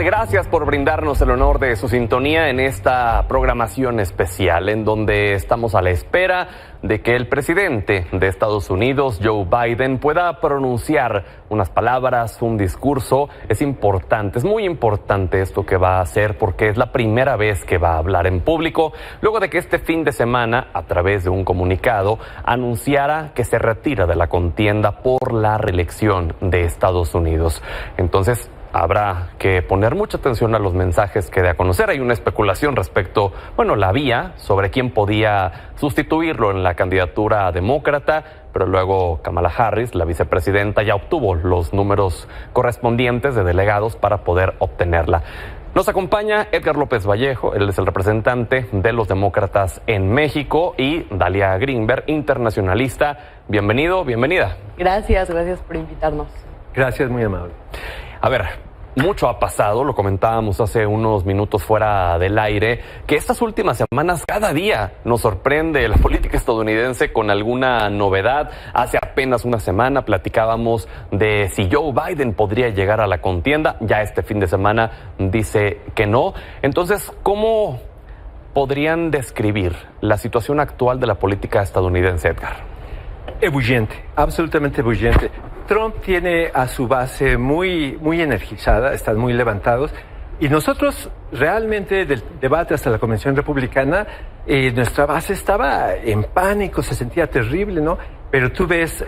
Gracias por brindarnos el honor de su sintonía en esta programación especial, en donde estamos a la espera de que el presidente de Estados Unidos, Joe Biden, pueda pronunciar unas palabras, un discurso. Es importante, es muy importante esto que va a hacer, porque es la primera vez que va a hablar en público, luego de que este fin de semana, a través de un comunicado, anunciara que se retira de la contienda por la reelección de Estados Unidos. Entonces, habrá que poner mucha atención a los mensajes que dé a conocer. Hay una especulación respecto, la vía sobre quién podía sustituirlo en la candidatura demócrata, pero luego Kamala Harris, la vicepresidenta, ya obtuvo los números correspondientes de delegados para poder obtenerla. Nos acompaña Edgar López Vallejo, él es el representante de los demócratas en México, y Dalia Greenberg, internacionalista. Bienvenido, bienvenida. Gracias por invitarnos. Gracias, muy amable. A ver, mucho ha pasado, lo comentábamos hace unos minutos fuera del aire, que estas últimas semanas cada día nos sorprende la política estadounidense con alguna novedad. Hace apenas una semana platicábamos de si Joe Biden podría llegar a la contienda, ya este fin de semana dice que no. Entonces, ¿cómo podrían describir la situación actual de la política estadounidense, Edgar? Ebulliente, absolutamente ebulliente. Trump tiene a su base muy energizada, están muy levantados, y nosotros realmente del debate hasta la convención republicana, nuestra base estaba en pánico, se sentía terrible, ¿no? Pero tú ves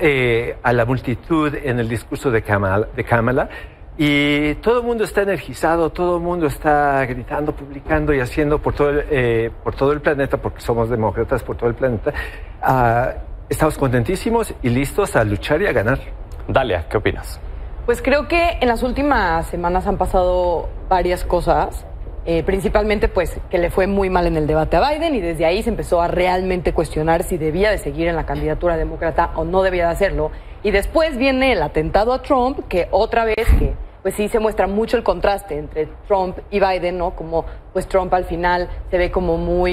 a la multitud en el discurso de Kamala, y todo el mundo está energizado, todo el mundo está gritando, publicando y haciendo por todo el planeta, porque somos demócratas por todo el planeta. Estamos contentísimos y listos a luchar y a ganar. Dalia, ¿qué opinas? Pues creo que en las últimas semanas han pasado varias cosas, principalmente pues que le fue muy mal en el debate a Biden, y desde ahí se empezó a realmente cuestionar si debía de seguir en la candidatura demócrata o no debía de hacerlo. Y después viene el atentado a Trump, que otra vez que pues sí se muestra mucho el contraste entre Trump y Biden, ¿no? Como pues Trump al final se ve como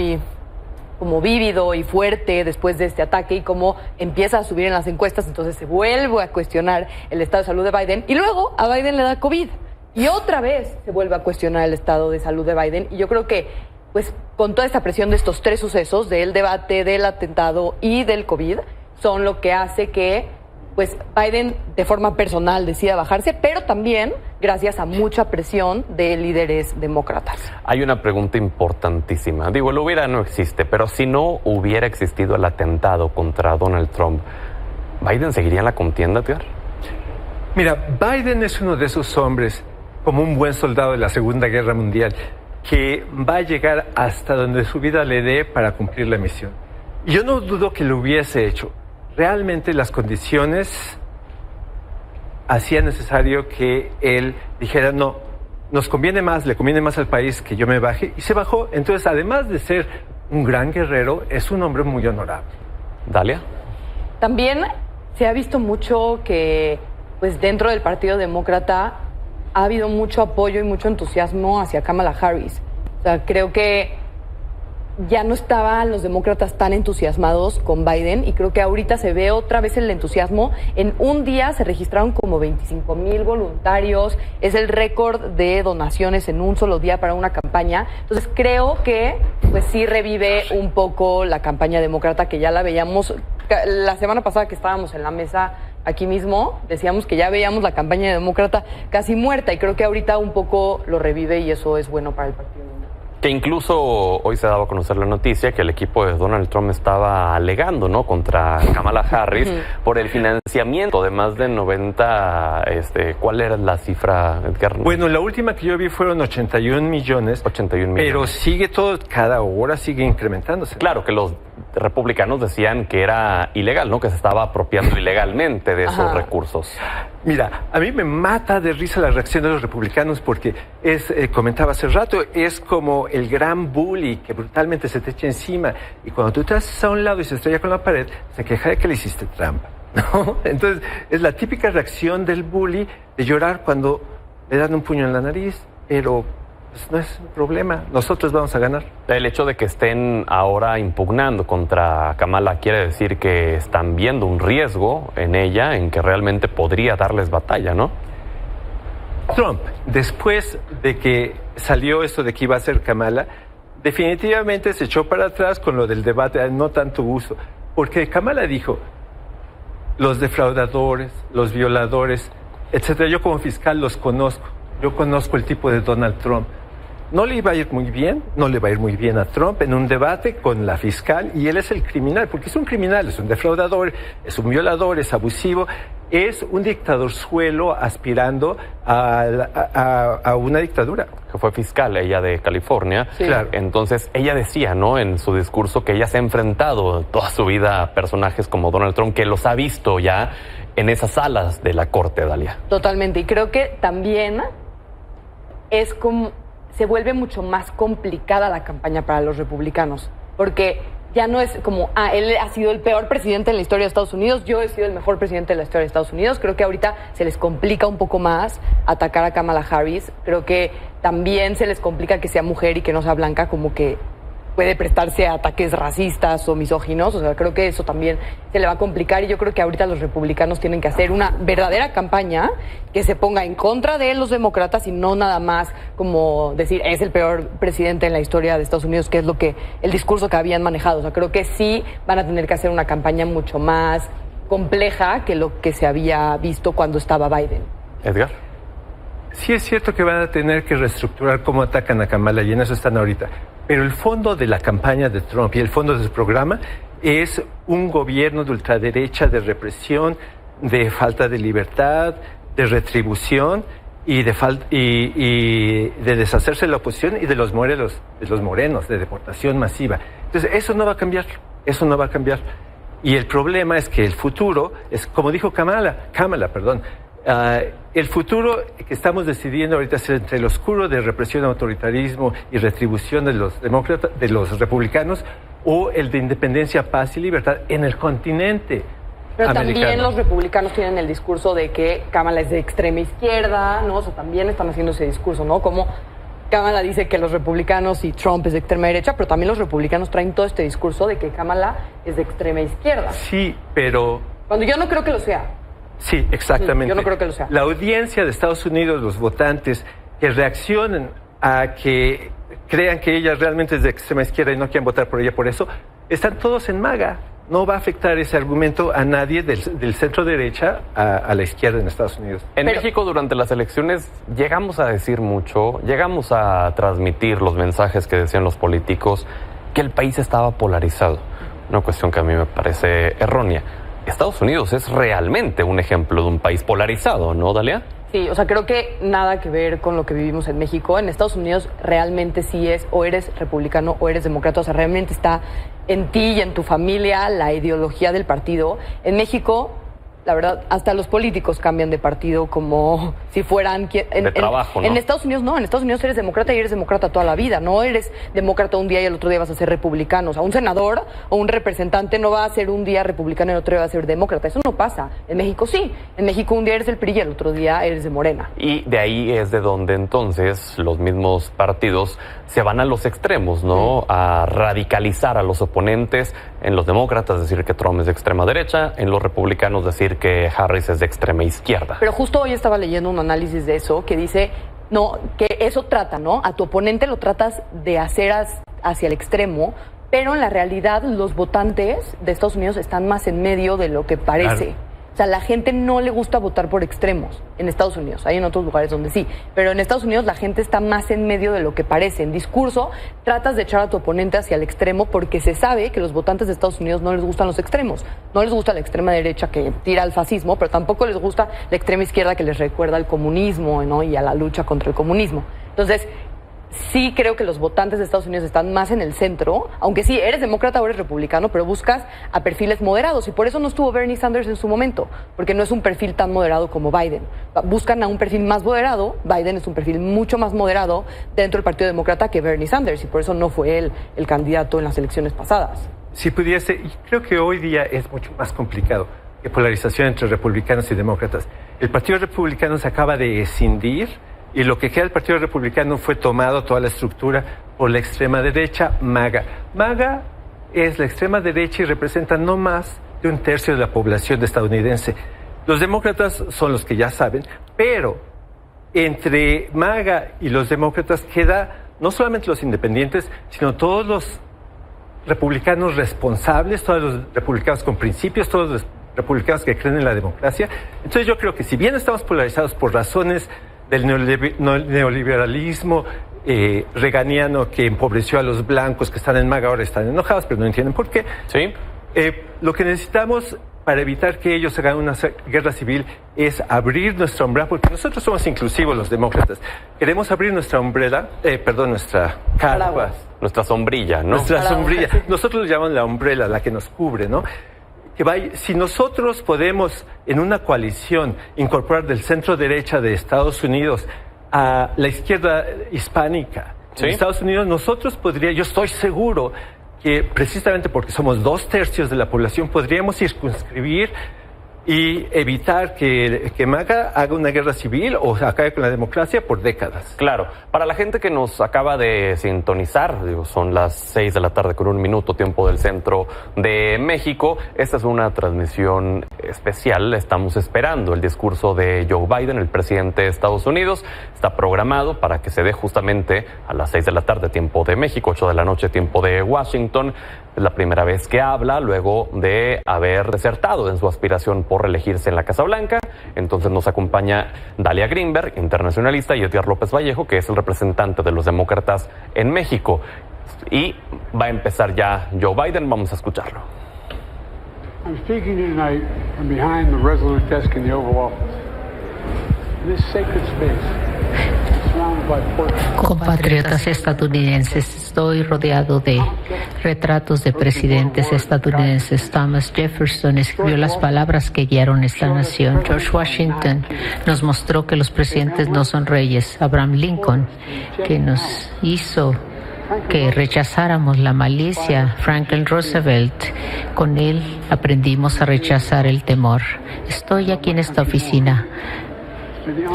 vívido y fuerte después de este ataque, y cómo empieza a subir en las encuestas. Entonces se vuelve a cuestionar el estado de salud de Biden, y luego a Biden le da COVID y otra vez se vuelve a cuestionar el estado de salud de Biden. Y yo creo que pues con toda esta presión de estos tres sucesos, del debate, del atentado y del COVID, son lo que hace que pues Biden de forma personal decida bajarse, pero también gracias a mucha presión de líderes demócratas. Hay una pregunta importantísima. Digo, el hubiera no existe, pero si no hubiera existido el atentado contra Donald Trump, ¿Biden seguiría en la contienda, Edgar? Mira, Biden es uno de esos hombres, como un buen soldado de la Segunda Guerra Mundial, que va a llegar hasta donde su vida le dé para cumplir la misión. Y yo no dudo que lo hubiese hecho. Realmente las condiciones hacían necesario que él dijera, no, le conviene más al país que yo me baje, y se bajó. Entonces, además de ser un gran guerrero, es un hombre muy honorable. Dalia. También se ha visto mucho que pues dentro del Partido Demócrata ha habido mucho apoyo y mucho entusiasmo hacia Kamala Harris. O sea, creo que ya no estaban los demócratas tan entusiasmados con Biden, y creo que ahorita se ve otra vez el entusiasmo. En un día se registraron como 25,000 voluntarios, es el récord de donaciones en un solo día para una campaña. Entonces creo que pues sí revive un poco la campaña demócrata, que ya la veíamos la semana pasada que estábamos en la mesa aquí mismo, decíamos que ya veíamos la campaña demócrata casi muerta, y creo que ahorita un poco lo revive, y eso es bueno para el partido. Que incluso hoy se daba a conocer la noticia que el equipo de Donald Trump estaba alegando, ¿no?, contra Kamala Harris por el financiamiento de más de 90, ¿cuál era la cifra, Edgar? Bueno, la última que yo vi fueron 81 millones. 81 millones. Pero sigue todo, cada hora sigue incrementándose. Claro, que los republicanos decían que era ilegal, ¿no?, que se estaba apropiando ilegalmente de esos recursos. Mira, a mí me mata de risa la reacción de los republicanos, porque comentaba hace rato, es como el gran bully que brutalmente se te echa encima, y cuando tú te haces a un lado y se estrella con la pared, se queja de que le hiciste trampa, ¿no? Entonces, es la típica reacción del bully de llorar cuando le dan un puño en la nariz, pero pues no es un problema, nosotros vamos a ganar. El hecho de que estén ahora impugnando contra Kamala quiere decir que están viendo un riesgo en ella, en que realmente podría darles batalla, ¿no? Trump, después de que salió esto de que iba a ser Kamala, definitivamente se echó para atrás con lo del debate, no tanto uso, porque Kamala dijo, los defraudadores, los violadores, etcétera, yo como fiscal los conozco, yo conozco el tipo de Donald Trump. No le iba a ir muy bien, no le va a ir muy bien a Trump en un debate con la fiscal, y él es el criminal, porque es un criminal, es un defraudador, es un violador, es abusivo, es un dictadorzuelo aspirando a una dictadura. Que fue fiscal, ella de California. Sí. Claro. Entonces, ella decía, ¿no?, en su discurso que ella se ha enfrentado toda su vida a personajes como Donald Trump, que los ha visto ya en esas salas de la corte, Dalia. Totalmente. Y creo que también es como se vuelve mucho más complicada la campaña para los republicanos, porque ya no es como, él ha sido el peor presidente en la historia de Estados Unidos, yo he sido el mejor presidente de la historia de Estados Unidos. Creo que ahorita se les complica un poco más atacar a Kamala Harris. Creo que también se les complica que sea mujer y que no sea blanca, como que puede prestarse a ataques racistas o misóginos. O sea, creo que eso también se le va a complicar, y yo creo que ahorita los republicanos tienen que hacer una verdadera campaña que se ponga en contra de los demócratas y no nada más como decir es el peor presidente en la historia de Estados Unidos, que es lo que el discurso que habían manejado. O sea, creo que sí van a tener que hacer una campaña mucho más compleja que lo que se había visto cuando estaba Biden. Edgar. Sí es cierto que van a tener que reestructurar cómo atacan a Kamala, y en eso están ahorita. Pero el fondo de la campaña de Trump y el fondo de su programa es un gobierno de ultraderecha, de represión, de falta de libertad, de retribución y de deshacerse de la oposición y de los morenos, de deportación masiva. Entonces, eso no va a cambiar, Y el problema es que el futuro es, como dijo Kamala, el futuro que estamos decidiendo ahorita es entre el oscuro de represión, autoritarismo y retribución de los demócratas, de los republicanos, o el de independencia, paz y libertad en el continente Pero americano. también los republicanos tienen el discurso de que Kamala es de extrema izquierda, ¿no? O sea, también están haciendo ese discurso, ¿no? Como Kamala dice que los republicanos y Trump es de extrema derecha, pero también los republicanos traen todo este discurso de que Kamala es de extrema izquierda. Sí, pero... Cuando yo no creo que lo sea. Sí, exactamente. Yo no creo que lo sea. La audiencia de Estados Unidos, los votantes que reaccionen a que crean que ella realmente es de extrema izquierda y no quieren votar por ella por eso, están todos en MAGA. No va a afectar ese argumento a nadie del centro derecha a la izquierda en Estados Unidos. En México, durante las elecciones, llegamos a decir mucho, llegamos a transmitir los mensajes que decían los políticos, que el país estaba polarizado. Una cuestión que a mí me parece errónea. Estados Unidos es realmente un ejemplo de un país polarizado, ¿no, Dalia? Sí, o sea, creo que nada que ver con lo que vivimos en México. En Estados Unidos realmente sí es o eres republicano o eres demócrata. O sea, realmente está en ti y en tu familia la ideología del partido. En México, la verdad, hasta los políticos cambian de partido como si fueran... De trabajo, ¿no? En Estados Unidos no, en Estados Unidos eres demócrata y eres demócrata toda la vida. No eres demócrata un día y el otro día vas a ser republicano. O sea, un senador o un representante no va a ser un día republicano y el otro día va a ser demócrata. Eso no pasa. En México sí. En México un día eres del PRI y el otro día eres de Morena. Y de ahí es de donde entonces los mismos partidos se van a los extremos, ¿no? A radicalizar a los oponentes. En los demócratas decir que Trump es de extrema derecha, en los republicanos decir que Harris es de extrema izquierda. Pero justo hoy estaba leyendo un análisis de eso que dice, no, que eso trata, ¿no? A tu oponente lo tratas de hacer hacia el extremo, pero en la realidad los votantes de Estados Unidos están más en medio de lo que parece. Claro. O sea, la gente no le gusta votar por extremos en Estados Unidos. Hay en otros lugares donde sí. Pero en Estados Unidos la gente está más en medio de lo que parece. En discurso, tratas de echar a tu oponente hacia el extremo porque se sabe que los votantes de Estados Unidos no les gustan los extremos. No les gusta la extrema derecha que tira al fascismo, pero tampoco les gusta la extrema izquierda que les recuerda al comunismo, ¿no? Y a la lucha contra el comunismo. Entonces, sí creo que los votantes de Estados Unidos están más en el centro, aunque sí, eres demócrata o eres republicano, pero buscas a perfiles moderados, y por eso no estuvo Bernie Sanders en su momento, porque no es un perfil tan moderado como Biden. Buscan a un perfil más moderado. Biden es un perfil mucho más moderado dentro del Partido Demócrata que Bernie Sanders, y por eso no fue él el candidato en las elecciones pasadas. Si pudiese, y creo que hoy día es mucho más complicado que polarización entre republicanos y demócratas. El Partido Republicano se acaba de escindir, y lo que queda del Partido Republicano fue tomado toda la estructura por la extrema derecha, MAGA. MAGA es la extrema derecha y representa no más de 1/3 de la población estadounidense. Los demócratas son los que ya saben, pero entre MAGA y los demócratas queda no solamente los independientes, sino todos los republicanos responsables, todos los republicanos con principios, todos los republicanos que creen en la democracia. Entonces yo creo que si bien estamos polarizados por razones del neoliberalismo reganiano que empobreció a los blancos que están en MAGA, ahora están enojados, pero no entienden por qué. Sí. Lo que necesitamos para evitar que ellos hagan una guerra civil es abrir nuestra umbrella, porque nosotros somos inclusivos los demócratas. Queremos abrir nuestra nuestra carpa. Nuestra sombrilla, ¿no? Nuestra sombrilla. Nosotros le llamamos la umbrella, la que nos cubre, ¿no? Si nosotros podemos, en una coalición, incorporar del centro derecha de Estados Unidos a la izquierda hispánica, ¿sí?, en Estados Unidos, nosotros yo estoy seguro que precisamente porque somos 2/3 de la población, podríamos circunscribir y evitar que MAGA haga una guerra civil o acabe con la democracia por décadas. Claro. Para la gente que nos acaba de sintonizar, son las 6 de la tarde con 1 minuto, tiempo del centro de México. Esta es una transmisión especial. Estamos esperando el discurso de Joe Biden, el presidente de Estados Unidos. Está programado para que se dé justamente a las 6 de la tarde, tiempo de México, 8 de la noche, tiempo de Washington. Es la primera vez que habla luego de haber desertado en su aspiración por reelegirse en la Casa Blanca. Entonces nos acompaña Dalia Greenberg, internacionalista, y Edgar López Vallejo, que es el representante de los demócratas en México. Y va a empezar ya Joe Biden. Vamos a escucharlo. I'm speaking tonight from behind the Resolute desk in the Oval Office. In this sacred space. Compatriotas estadounidenses, estoy rodeado de retratos de presidentes estadounidenses. Thomas Jefferson escribió las palabras que guiaron esta nación. George Washington nos mostró que los presidentes no son reyes. Abraham Lincoln, que nos hizo que rechazáramos la malicia. Franklin Roosevelt, con él aprendimos a rechazar el temor. Estoy aquí en esta oficina.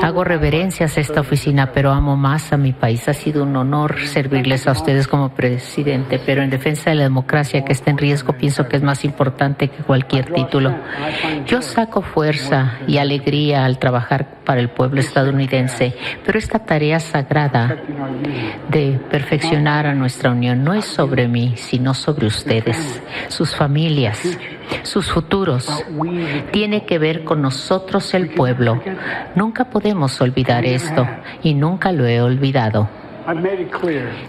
Hago reverencias a esta oficina, pero amo más a mi país. Ha sido un honor servirles a ustedes como presidente, pero en defensa de la democracia que está en riesgo, pienso que es más importante que cualquier título. Yo saco fuerza y alegría al trabajar para el pueblo estadounidense, pero esta tarea sagrada de perfeccionar a nuestra unión no es sobre mí, sino sobre ustedes, sus familias, sus futuros. Tiene que ver con nosotros, el pueblo. Nunca podemos olvidar esto y nunca lo he olvidado.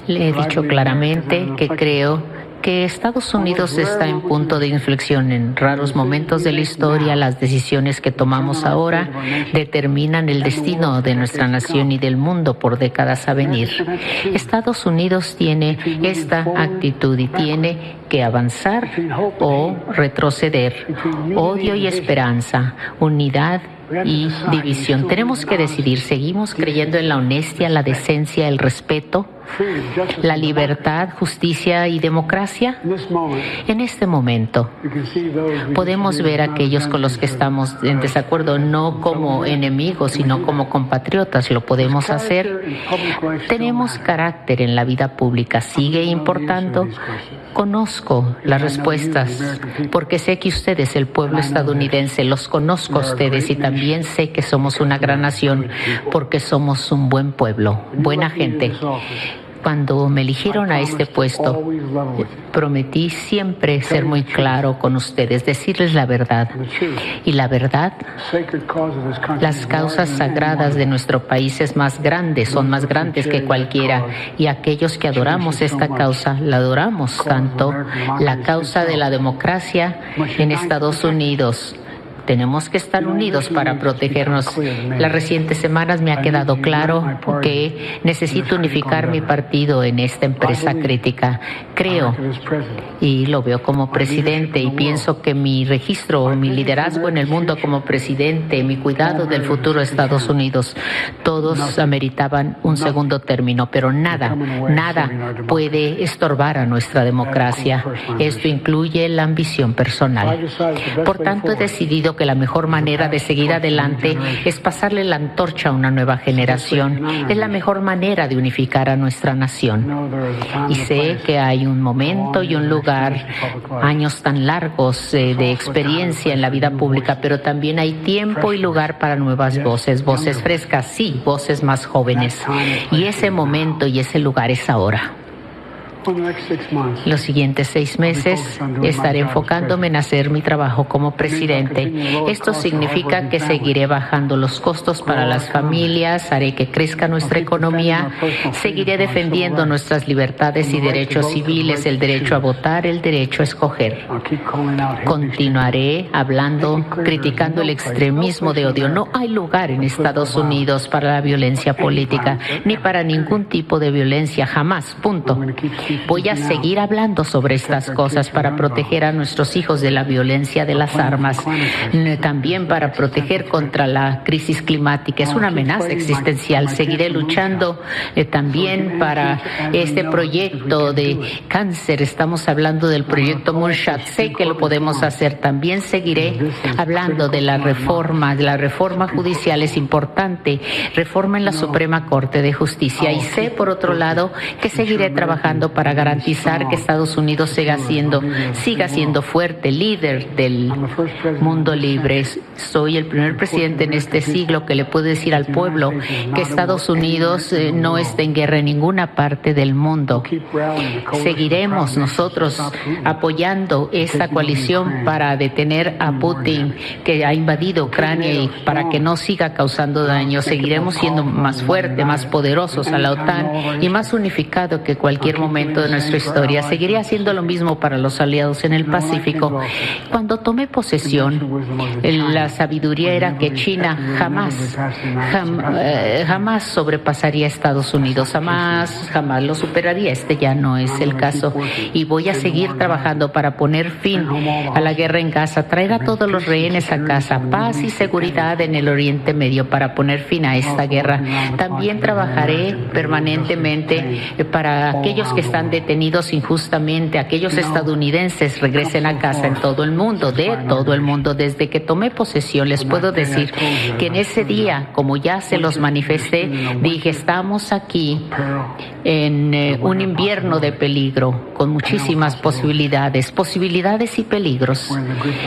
Le he dicho claramente que creo que Estados Unidos está en punto de inflexión. En raros momentos de la historia, las decisiones que tomamos ahora determinan el destino de nuestra nación y del mundo por décadas a venir. Estados Unidos tiene esta actitud y tiene que avanzar o retroceder. Odio y esperanza, unidad y división. Tenemos que decidir, ¿seguimos creyendo en la honestidad, la decencia, el respeto, la libertad, justicia y democracia? En este momento podemos ver a aquellos con los que estamos en desacuerdo no como enemigos, sino como compatriotas. ¿Lo podemos hacer? Tenemos carácter en la vida pública. ¿Sigue importando? Conozco las respuestas porque sé que ustedes, el pueblo estadounidense, los conozco a ustedes y también sé que somos una gran nación porque somos un buen pueblo, buena gente. Cuando me eligieron a este puesto, prometí siempre ser muy claro con ustedes, decirles la verdad. Y la verdad, las causas sagradas de nuestro país son más grandes que cualquiera. Y aquellos que adoramos esta causa, la adoramos tanto, la causa de la democracia en Estados Unidos. Tenemos que estar unidos para protegernos. Las recientes semanas me ha quedado claro que necesito unificar mi partido en esta empresa crítica. Creo y lo veo como presidente y pienso que mi registro, mi liderazgo en el mundo como presidente, mi cuidado del futuro de Estados Unidos, todos ameritaban un segundo término, pero nada puede estorbar a nuestra democracia. Esto incluye la ambición personal. Por tanto, he decidido entendido que la mejor manera de seguir adelante es pasarle la antorcha a una nueva generación. Es la mejor manera de unificar a nuestra nación. Y sé que hay un momento y un lugar, años tan largos de experiencia en la vida pública, pero también hay tiempo y lugar para nuevas voces, voces frescas, sí, voces más jóvenes. Y ese momento y ese lugar es ahora. Los siguientes 6 meses estaré enfocándome en hacer mi trabajo como presidente. Esto significa que seguiré bajando los costos para las familias, haré que crezca nuestra economía, seguiré defendiendo nuestras libertades y derechos civiles, el derecho a votar, el derecho a escoger. Continuaré hablando, criticando el extremismo de odio. No hay lugar en Estados Unidos para la violencia política, ni para ningún tipo de violencia, jamás, punto. Voy a seguir hablando sobre estas cosas para proteger a nuestros hijos de la violencia de las armas, también para proteger contra la crisis climática. Es una amenaza existencial. Seguiré luchando también para este proyecto de cáncer. Estamos hablando del proyecto Moonshot. Sé que lo podemos hacer. También seguiré hablando de la reforma. La reforma judicial es importante. Reforma en la Suprema Corte de Justicia. Y sé, por otro lado, que seguiré trabajando para garantizar que Estados Unidos siga siendo fuerte, líder del mundo libre. Soy el primer presidente en este siglo que le puede decir al pueblo que Estados Unidos no está en guerra en ninguna parte del mundo. Seguiremos nosotros apoyando esta coalición para detener a Putin, que ha invadido Ucrania, y para que no siga causando daño. Seguiremos siendo más fuertes, más poderosos a la OTAN y más unificado que cualquier momento de nuestra historia. Seguiré haciendo lo mismo para los aliados en el Pacífico. Cuando tomé posesión, la sabiduría era que China jamás sobrepasaría a Estados Unidos, jamás lo superaría. Este ya no es el caso. Y voy a seguir trabajando para poner fin a la guerra en Gaza, traer a todos los rehenes a casa, paz y seguridad en el Oriente Medio para poner fin a esta guerra. También trabajaré permanentemente para aquellos que están detenidos injustamente, aquellos estadounidenses regresen a casa en todo el mundo, Desde que tomé posesión, les puedo decir que en ese día, como ya se los manifesté, dije, estamos aquí en un invierno de peligro, con muchísimas posibilidades y peligros.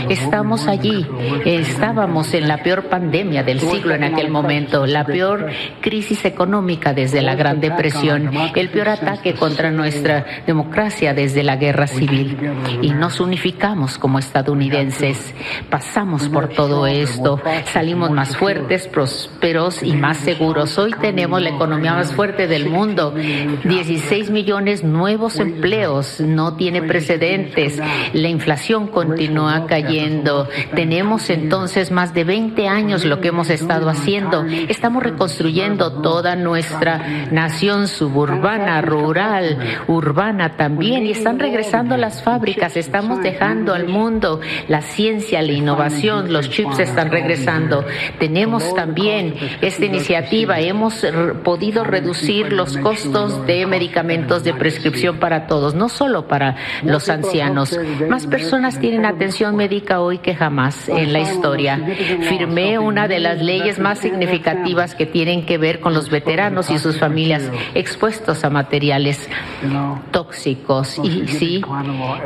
Estamos allí, estábamos en la peor pandemia del siglo en aquel momento, la peor crisis económica desde la Gran Depresión, el peor ataque contra nuestra democracia desde la guerra civil. Y nos unificamos como estadounidenses, pasamos por todo esto, salimos más fuertes, prósperos y más seguros. Hoy tenemos la economía más fuerte del mundo, 16 millones nuevos empleos, no tiene precedentes, la inflación continúa cayendo. Tenemos entonces más de 20 años lo que hemos estado haciendo. Estamos reconstruyendo toda nuestra nación suburbana, rural, urbana también, y están regresando las fábricas, estamos dejando al mundo la ciencia, la innovación, los chips están regresando. Tenemos también esta iniciativa, hemos podido reducir los costos de medicamentos de prescripción para todos, no solo para los ancianos. Más personas tienen atención médica hoy que jamás en la historia. Firmé una de las leyes más significativas que tienen que ver con los veteranos y sus familias expuestos a materiales tóxicos. Y sí,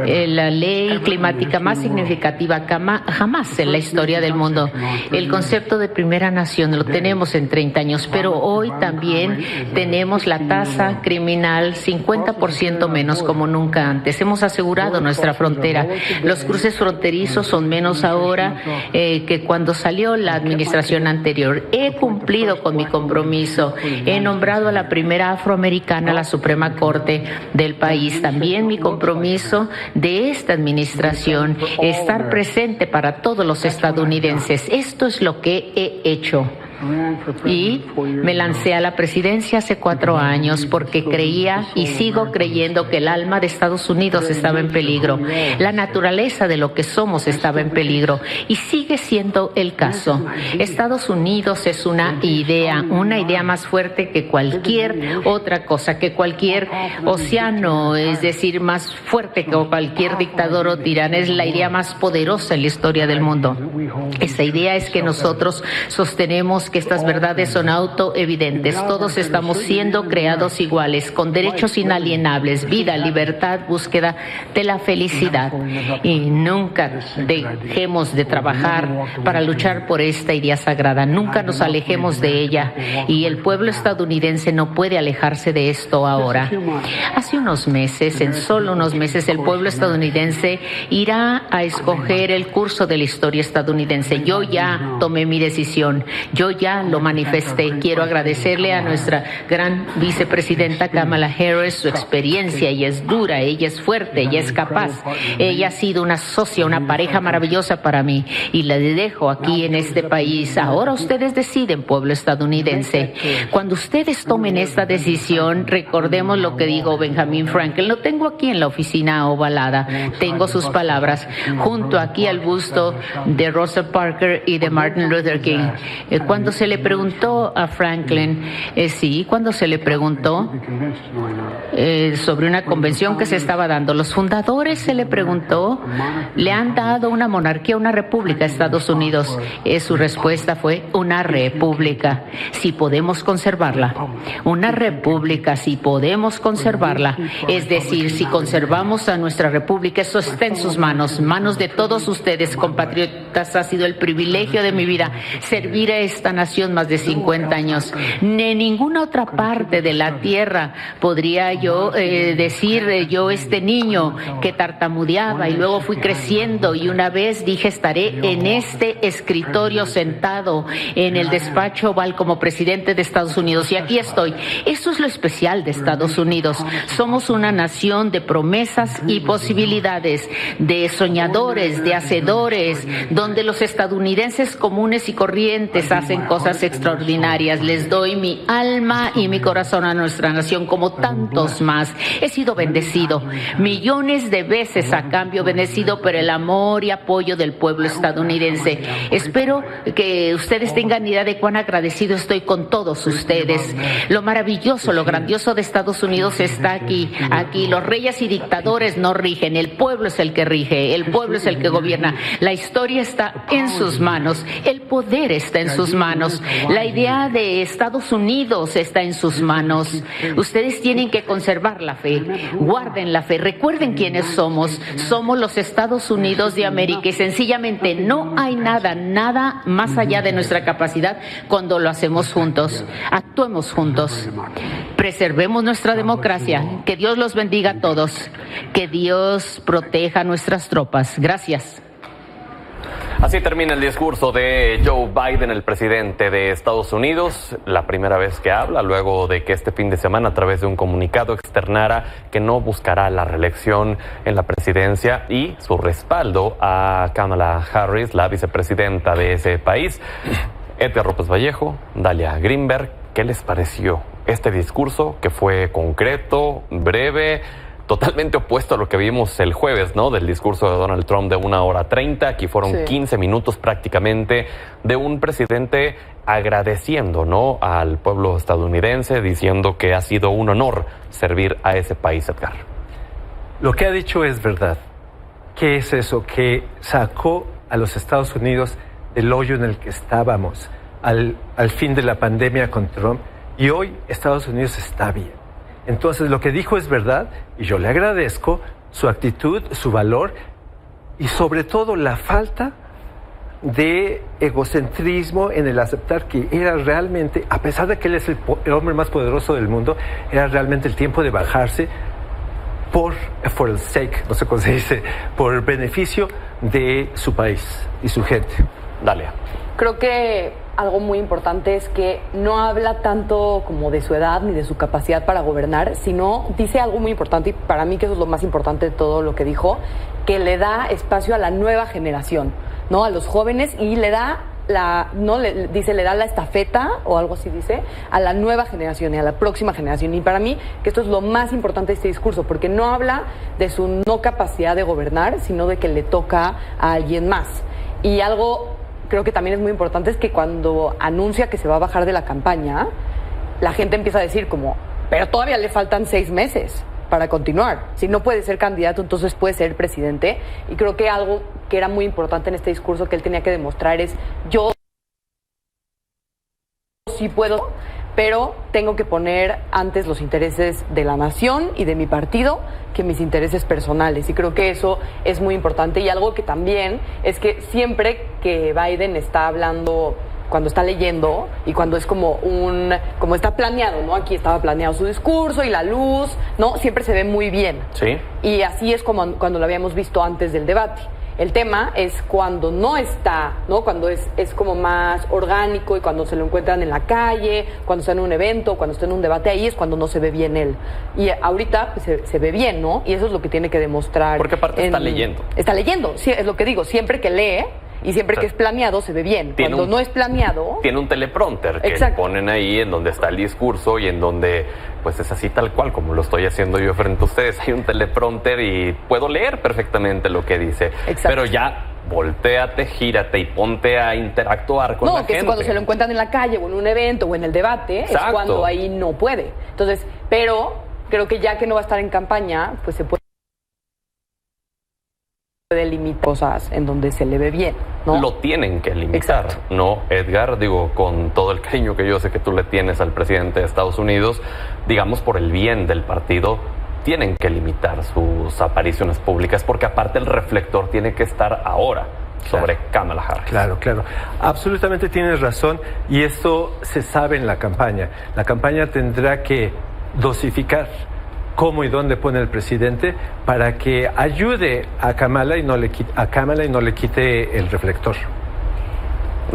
la ley climática más significativa jamás en la historia del mundo. El concepto de primera nación lo tenemos en 30 años, pero hoy también tenemos la tasa criminal 50% menos como nunca antes. Hemos asegurado nuestra frontera. Los cruces fronterizos son menos ahora que cuando salió la administración anterior. He cumplido con mi compromiso. He nombrado a la primera afroamericana a la Suprema Corte del país. También mi compromiso de esta administración es estar presente para todos los estadounidenses. Esto es lo que he hecho. y me lancé a la presidencia hace 4 años porque creía y sigo creyendo que el alma de Estados Unidos estaba en peligro. La naturaleza de lo que somos estaba en peligro y sigue siendo el caso. Estados Unidos es una idea más fuerte que cualquier otra cosa, que cualquier océano, es decir, más fuerte que cualquier dictador o tirano. Es la idea más poderosa en la historia del mundo. Esa idea es que nosotros sostenemos que estas verdades son autoevidentes. Todos estamos siendo creados iguales, con derechos inalienables, vida, libertad, búsqueda de la felicidad. Y nunca dejemos de trabajar para luchar por esta idea sagrada. Nunca nos alejemos de ella. Y el pueblo estadounidense no puede alejarse de esto ahora. Hace unos meses, en solo unos meses, el pueblo estadounidense irá a escoger el curso de la historia estadounidense. Yo ya tomé mi decisión, yo ya lo manifesté. Quiero agradecerle a nuestra gran vicepresidenta Kamala Harris su experiencia. Ella es dura, ella es fuerte, ella es capaz. Ella ha sido una socia, una pareja maravillosa para mí y la dejo aquí en este país. Ahora ustedes deciden, pueblo estadounidense. Cuando ustedes tomen esta decisión, recordemos lo que dijo Benjamin Franklin. Lo tengo aquí en la oficina ovalada. Tengo sus palabras junto aquí al busto de Rosa Parks y de Martin Luther King. Cuando se le preguntó a Franklin, cuando se le preguntó sobre una convención que se estaba dando, los fundadores se le preguntó, ¿le han dado una monarquía, una república a Estados Unidos? Su respuesta fue una república, si podemos conservarla. Una república, si podemos conservarla. Es decir, si conservamos a nuestra república, eso está en sus manos, manos de todos ustedes, compatriotas. Ha sido el privilegio de mi vida servir a esta nación más de 50 años. En ninguna otra parte de la tierra podría yo yo este niño que tartamudeaba y luego fui creciendo y una vez dije estaré en este escritorio sentado en el despacho oval como presidente de Estados Unidos y aquí estoy. Eso es lo especial de Estados Unidos. Somos una nación de promesas y posibilidades, de soñadores, de hacedores, donde los estadounidenses comunes y corrientes hacen cosas extraordinarias. Les doy mi alma y mi corazón a nuestra nación como tantos más. He sido bendecido millones de veces a cambio, bendecido por el amor y apoyo del pueblo estadounidense. Espero que ustedes tengan idea de cuán agradecido estoy con todos ustedes. Lo maravilloso, lo grandioso de Estados Unidos está aquí. Aquí los reyes y dictadores no rigen, el pueblo es el que rige, el pueblo es el que gobierna. La historia está en sus manos, el poder está en sus manos, la idea de Estados Unidos está en sus manos. Ustedes tienen que conservar la fe, guarden la fe, recuerden quiénes somos. Somos los Estados Unidos de América y sencillamente no hay nada más allá de nuestra capacidad cuando lo hacemos juntos. Actuemos juntos, preservemos nuestra democracia. Que Dios los bendiga a todos, que Dios proteja a nuestras tropas. Gracias. Así termina el discurso de Joe Biden, el presidente de Estados Unidos, la primera vez que habla luego de que este fin de semana a través de un comunicado externara que no buscará la reelección en la presidencia y su respaldo a Kamala Harris, la vicepresidenta de ese país. Edgar López Vallejo, Dalia Greenberg, ¿qué les pareció este discurso que fue concreto, breve, totalmente opuesto a lo que vimos el jueves, ¿no? Del discurso de Donald Trump de 1:30. Aquí fueron 15 minutos prácticamente de un presidente agradeciendo, ¿no?, al pueblo estadounidense, diciendo que ha sido un honor servir a ese país, Edgar. Lo que ha dicho es verdad. ¿Qué es eso? Que sacó a los Estados Unidos del hoyo en el que estábamos al fin de la pandemia con Trump y hoy Estados Unidos está bien. Entonces, lo que dijo es verdad y yo le agradezco su actitud, su valor y sobre todo la falta de egocentrismo en el aceptar que era realmente, a pesar de que él es el hombre más poderoso del mundo, era realmente el tiempo de bajarse for el sake, no sé cómo se dice, por el beneficio de su país y su gente. Dalia. Creo que algo muy importante es que no habla tanto como de su edad ni de su capacidad para gobernar, sino dice algo muy importante, y para mí que eso es lo más importante de todo lo que dijo, que le da espacio a la nueva generación, ¿no? A los jóvenes, y le da le da la estafeta o algo así dice, a la nueva generación y a la próxima generación. Y para mí, que esto es lo más importante de este discurso, porque no habla de su no capacidad de gobernar, sino de que le toca a alguien más. Y algo creo que también es muy importante es que cuando anuncia que se va a bajar de la campaña, la gente empieza a decir como, pero todavía le faltan 6 meses para continuar. Si no puede ser candidato, entonces puede ser presidente. Y creo que algo que era muy importante en este discurso que él tenía que demostrar es, yo sí puedo, pero tengo que poner antes los intereses de la nación y de mi partido que mis intereses personales. Y creo que eso es muy importante. Y algo que también es que siempre que Biden está hablando, cuando está leyendo y cuando es como está planeado, ¿no? Aquí estaba planeado su discurso y la luz, ¿no? Siempre se ve muy bien. Sí. Y así es como cuando lo habíamos visto antes del debate. El tema es cuando no está, ¿no? Cuando es como más orgánico y cuando se lo encuentran en la calle, cuando está en un evento, cuando está en un debate, ahí es cuando no se ve bien él. Y ahorita pues, se ve bien, ¿no? Y eso es lo que tiene que demostrar. Porque aparte está leyendo. Está leyendo, sí, es lo que digo, siempre que lee y siempre que es planeado se ve bien. Cuando no es planeado... Tiene un teleprompter que ponen ahí en donde está el discurso y en donde pues es así tal cual como lo estoy haciendo yo frente a ustedes. Hay un teleprompter y puedo leer perfectamente lo que dice. Exacto. Pero ya voltéate, gírate y ponte a interactuar con la gente. No, que cuando se lo encuentran en la calle o en un evento o en el debate, es cuando ahí no puede. Entonces, pero creo que ya que no va a estar en campaña, pues se puede limitar cosas en donde se le ve bien, ¿no? Lo tienen que limitar, exacto. ¿no, Edgar? Digo, con todo el cariño que yo sé que tú le tienes al presidente de Estados Unidos, digamos, por el bien del partido, tienen que limitar sus apariciones públicas, porque aparte el reflector tiene que estar ahora sobre Kamala Harris. Claro. Absolutamente tienes razón, y esto se sabe en la campaña. La campaña tendrá que dosificar cómo y dónde pone el presidente para que ayude a Kamala y no le quite el reflector.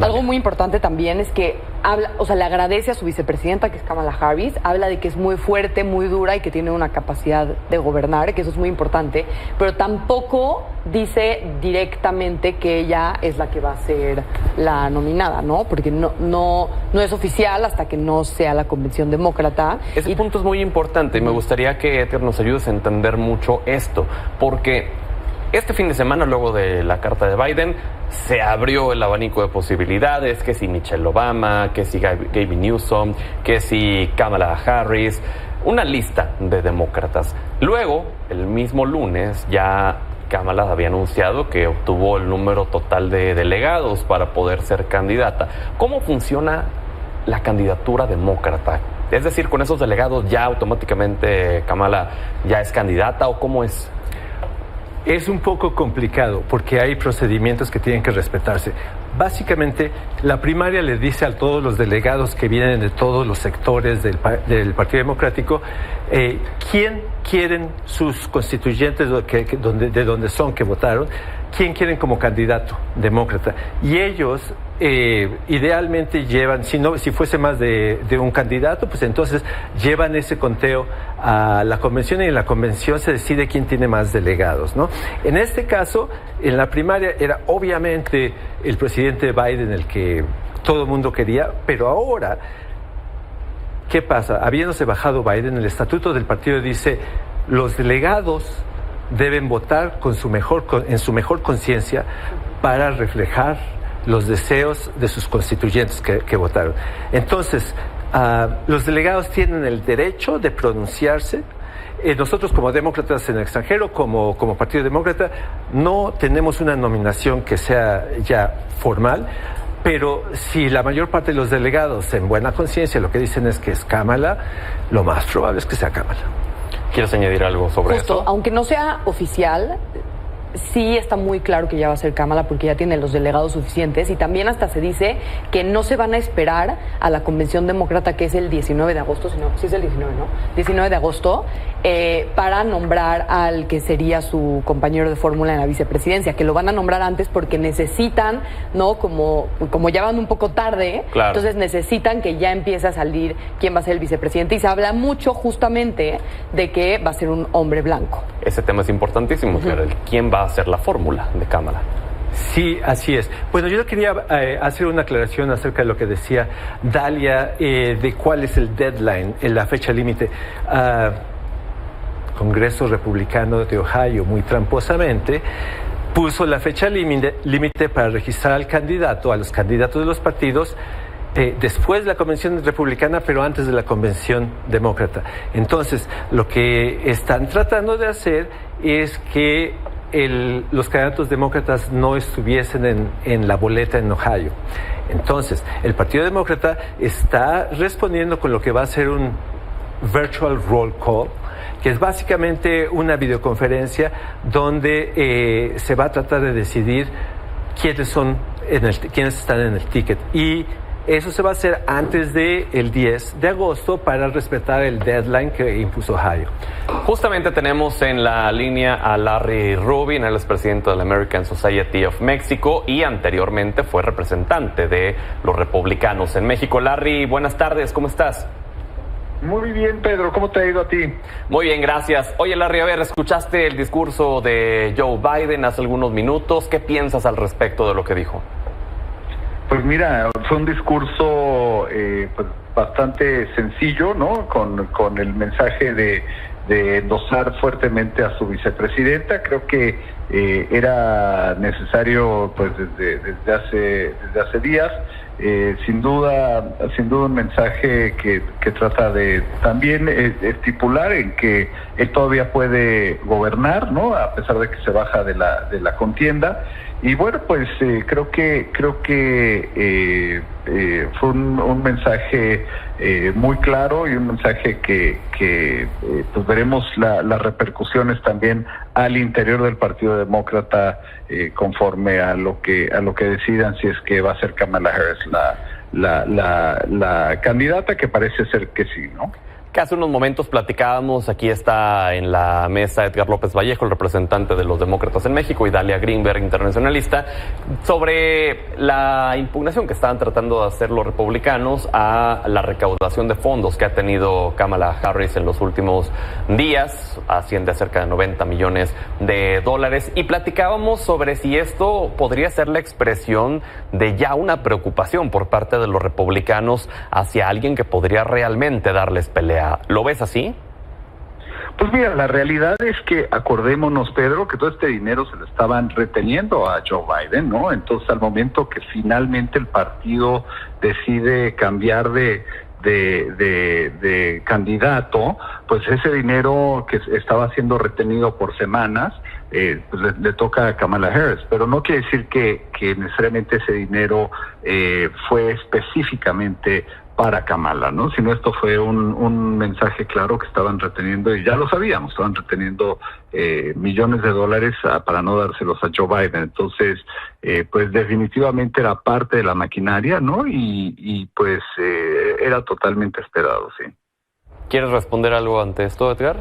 Algo muy importante también es que le agradece a su vicepresidenta, que es Kamala Harris, habla de que es muy fuerte, muy dura y que tiene una capacidad de gobernar, que eso es muy importante, pero tampoco dice directamente que ella es la que va a ser la nominada, ¿no? Porque no es oficial hasta que no sea la convención demócrata. Ese punto es muy importante y me gustaría que Edgar nos ayudes a entender mucho esto, porque este fin de semana, luego de la carta de Biden, se abrió el abanico de posibilidades, que si Michelle Obama, que si Gavin Newsom, que si Kamala Harris, una lista de demócratas. Luego, el mismo lunes, ya Kamala había anunciado que obtuvo el número total de delegados para poder ser candidata. ¿Cómo funciona la candidatura demócrata? Es decir, con esos delegados ya automáticamente Kamala ya es candidata, ¿o cómo es? Es un poco complicado porque hay procedimientos que tienen que respetarse. Básicamente, la primaria le dice a todos los delegados que vienen de todos los sectores del Partido Democrático quién quieren sus constituyentes de donde son, que votaron, quién quieren como candidato demócrata. Y ellos idealmente llevan, si fuese más de un candidato, pues entonces llevan ese conteo a la convención y en la convención se decide quién tiene más delegados, ¿no? En este caso, en la primaria era obviamente el presidente Biden el que todo el mundo quería, pero ahora, ¿qué pasa? Habiéndose bajado Biden, el estatuto del partido dice, los delegados deben votar en su mejor conciencia para reflejar los deseos de sus constituyentes que votaron. Entonces, los delegados tienen el derecho de pronunciarse. Nosotros como demócratas en el extranjero, como Partido Demócrata, no tenemos una nominación que sea ya formal, pero si la mayor parte de los delegados en buena conciencia lo que dicen es que es Kamala, lo más probable es que sea Kamala. ¿Quieres añadir algo sobre Justo, eso? aunque no sea oficial, sí está muy claro que ya va a ser Kamala porque ya tiene los delegados suficientes, y también hasta se dice que no se van a esperar a la convención demócrata, que es el 19 de agosto, sí es el 19, ¿no? 19 de agosto, para nombrar al que sería su compañero de fórmula en la vicepresidencia, que lo van a nombrar antes porque necesitan, ¿no? Como ya van un poco tarde, claro. Entonces necesitan que ya empiece a salir quién va a ser el vicepresidente, y se habla mucho justamente de que va a ser un hombre blanco. Ese tema es importantísimo, claro. ¿Quién va a hacer la fórmula de Kamala? Sí, así es. Bueno, yo quería hacer una aclaración acerca de lo que decía Dalia, de cuál es el deadline, la fecha límite. Congreso Republicano de Ohio, muy tramposamente, puso la fecha límite para registrar al candidato, a los candidatos de los partidos, después de la convención republicana, pero antes de la convención demócrata. Entonces, lo que están tratando de hacer es que los candidatos demócratas no estuviesen en la boleta en Ohio. Entonces, el Partido Demócrata está respondiendo con lo que va a ser un virtual roll call, que es básicamente una videoconferencia donde se va a tratar de decidir quiénes están en el ticket. Y eso se va a hacer antes del 10 de agosto para respetar el deadline que impuso Ohio. Justamente tenemos en la línea a Larry Rubin, él es presidente de la American Society of Mexico y anteriormente fue representante de los republicanos en México. Larry, buenas tardes, ¿cómo estás? Muy bien, Pedro, ¿cómo te ha ido a ti? Muy bien, gracias. Oye, Larry, a ver, escuchaste el discurso de Joe Biden hace algunos minutos. ¿Qué piensas al respecto de lo que dijo? Pues mira, fue un discurso pues bastante sencillo, ¿no? Con el mensaje de endosar fuertemente a su vicepresidenta. Creo que era necesario pues desde hace días. Sin duda un mensaje que trata de también estipular en que él todavía puede gobernar, ¿no? A pesar de que se baja de la contienda. Y bueno, pues creo que fue un mensaje muy claro y un mensaje que pues veremos las repercusiones también al interior del Partido Demócrata conforme a lo que decidan, si es que va a ser Kamala Harris la candidata, que parece ser que sí, ¿no? Que hace unos momentos platicábamos, aquí está en la mesa Edgar López Vallejo, el representante de los demócratas en México, y Dalia Greenberg, internacionalista, sobre la impugnación que estaban tratando de hacer los republicanos a la recaudación de fondos que ha tenido Kamala Harris en los últimos días, asciende a cerca de $90 millones. Y platicábamos sobre si esto podría ser la expresión de ya una preocupación por parte de los republicanos hacia alguien que podría realmente darles pelea. ¿Lo ves así? Pues mira, la realidad es que acordémonos, Pedro, que todo este dinero se lo estaban reteniendo a Joe Biden, ¿no? Entonces, al momento que finalmente el partido decide cambiar de candidato, pues ese dinero que estaba siendo retenido por semanas, pues le toca a Kamala Harris, pero no quiere decir que necesariamente ese dinero fue específicamente para Kamala, ¿no? Sino esto fue un mensaje claro que estaban reteniendo, y ya lo sabíamos, estaban reteniendo millones de dólares para no dárselos a Joe Biden. Entonces, pues definitivamente era parte de la maquinaria, ¿no? Y pues era totalmente esperado, sí. ¿Quieres responder algo ante esto, Edgar?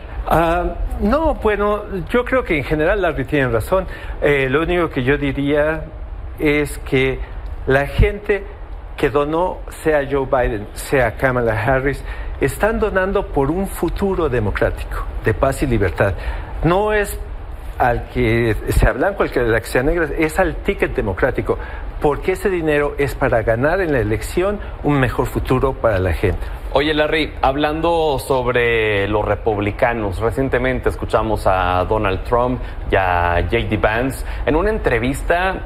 No, bueno, yo creo que en general Larry tiene razón. Lo único que yo diría es que la gente que donó, sea Joe Biden, sea Kamala Harris, están donando por un futuro democrático, de paz y libertad. No es al que sea blanco, al que sea negro, es al ticket democrático, porque ese dinero es para ganar en la elección un mejor futuro para la gente. Oye, Larry, hablando sobre los republicanos, recientemente escuchamos a Donald Trump y a J.D. Vance en una entrevista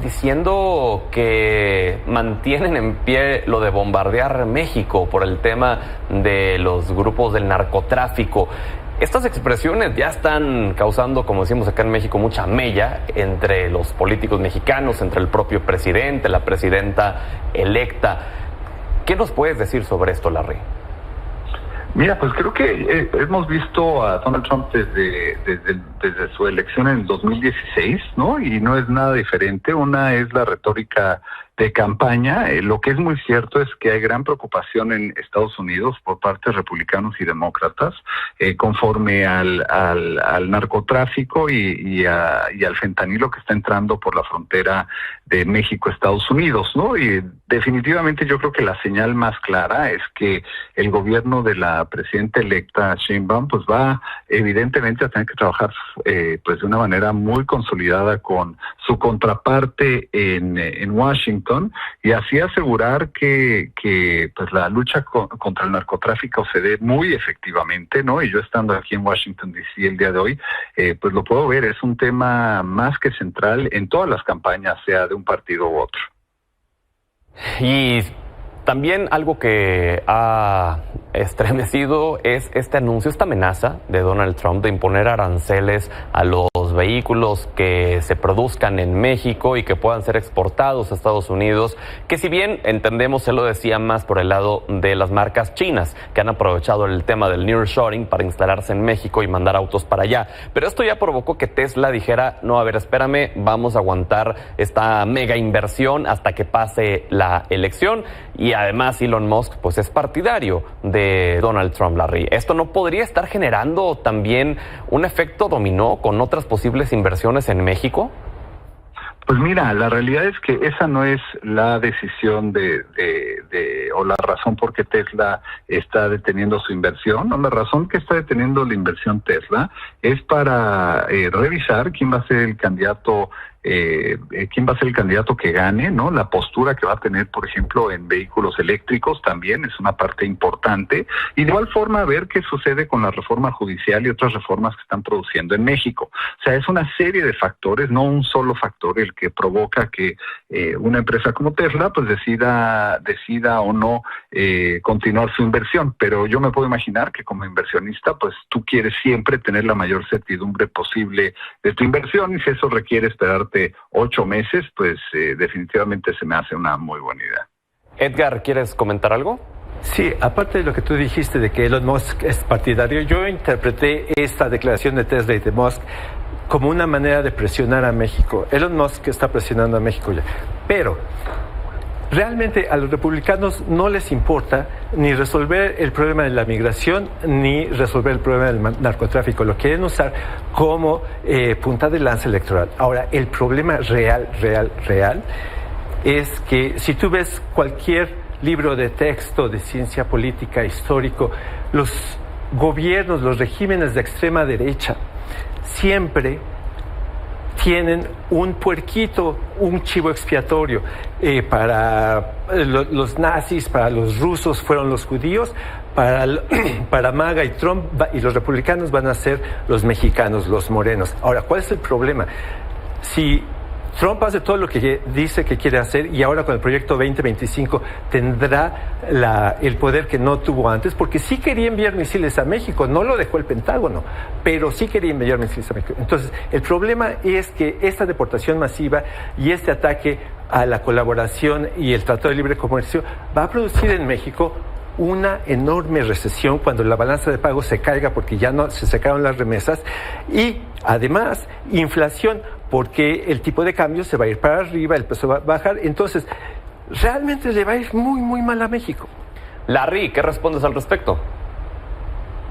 diciendo que mantienen en pie lo de bombardear México por el tema de los grupos del narcotráfico. Estas expresiones ya están causando, como decimos acá en México, mucha mella entre los políticos mexicanos, entre el propio presidente, la presidenta electa. ¿Qué nos puedes decir sobre esto, Larry? Mira, pues creo que hemos visto a Donald Trump desde su elección en el 2016, ¿no? Y no es nada diferente. Una es la retórica de campaña. Lo que es muy cierto es que hay gran preocupación en Estados Unidos por parte de republicanos y demócratas conforme al narcotráfico y al fentanilo que está entrando por la frontera de México, Estados Unidos, ¿no? Y definitivamente yo creo que la señal más clara es que el gobierno de la presidenta electa Sheinbaum pues va evidentemente a tener que trabajar pues de una manera muy consolidada con su contraparte en Washington y así asegurar que pues la lucha contra el narcotráfico se dé muy efectivamente, ¿no? Y yo estando aquí en Washington D.C. el día de hoy, pues lo puedo ver, es un tema más que central en todas las campañas, sea de un partido u otro. Y también algo que ha estremecido es este anuncio, esta amenaza de Donald Trump de imponer aranceles a los vehículos que se produzcan en México y que puedan ser exportados a Estados Unidos, que si bien entendemos, se lo decía más por el lado de las marcas chinas, que han aprovechado el tema del nearshoring para instalarse en México y mandar autos para allá. Pero esto ya provocó que Tesla dijera, no, a ver, espérame, vamos a aguantar esta mega inversión hasta que pase la elección. Y además Elon Musk pues es partidario de Donald Trump, Larry. ¿Esto no podría estar generando también un efecto dominó con otras posibles inversiones en México? Pues mira, la realidad es que esa no es la decisión o la razón por qué Tesla está deteniendo su inversión. No, la razón que está deteniendo la inversión Tesla es para revisar quién va a ser el candidato que gane, ¿no? La postura que va a tener, por ejemplo, en vehículos eléctricos también es una parte importante. Y de igual forma ver qué sucede con la reforma judicial y otras reformas que están produciendo en México. O sea, es una serie de factores, no un solo factor el que provoca que una empresa como Tesla pues decida o no continuar su inversión. Pero yo me puedo imaginar que como inversionista pues tú quieres siempre tener la mayor certidumbre posible de tu inversión y si eso requiere esperarte 8 meses, pues definitivamente se me hace una muy buena idea. Edgar, ¿quieres comentar algo? Sí, aparte de lo que tú dijiste de que Elon Musk es partidario, yo interpreté esta declaración de Tesla y de Musk como una manera de presionar a México. Elon Musk está presionando a México ya, pero realmente a los republicanos no les importa ni resolver el problema de la migración ni resolver el problema del narcotráfico. Lo quieren usar como punta de lanza electoral. Ahora, el problema real es que si tú ves cualquier libro de texto de ciencia política, histórico, los gobiernos, los regímenes de extrema derecha siempre tienen un puerquito, un chivo expiatorio. Para los nazis, para los rusos fueron los judíos, para MAGA y Trump y los republicanos van a ser los mexicanos, los morenos. Ahora, ¿cuál es el problema? Si Trump hace todo lo que dice que quiere hacer y ahora con el proyecto 2025 tendrá el poder que no tuvo antes, porque sí quería enviar misiles a México, no lo dejó el Pentágono, pero sí quería enviar misiles a México. Entonces, el problema es que esta deportación masiva y este ataque a la colaboración y el Tratado de Libre Comercio va a producir en México una enorme recesión cuando la balanza de pagos se caiga porque ya no se secaron las remesas y además inflación porque el tipo de cambio se va a ir para arriba, el peso va a bajar, entonces realmente le va a ir muy muy mal a México. Larry, ¿qué respondes al respecto?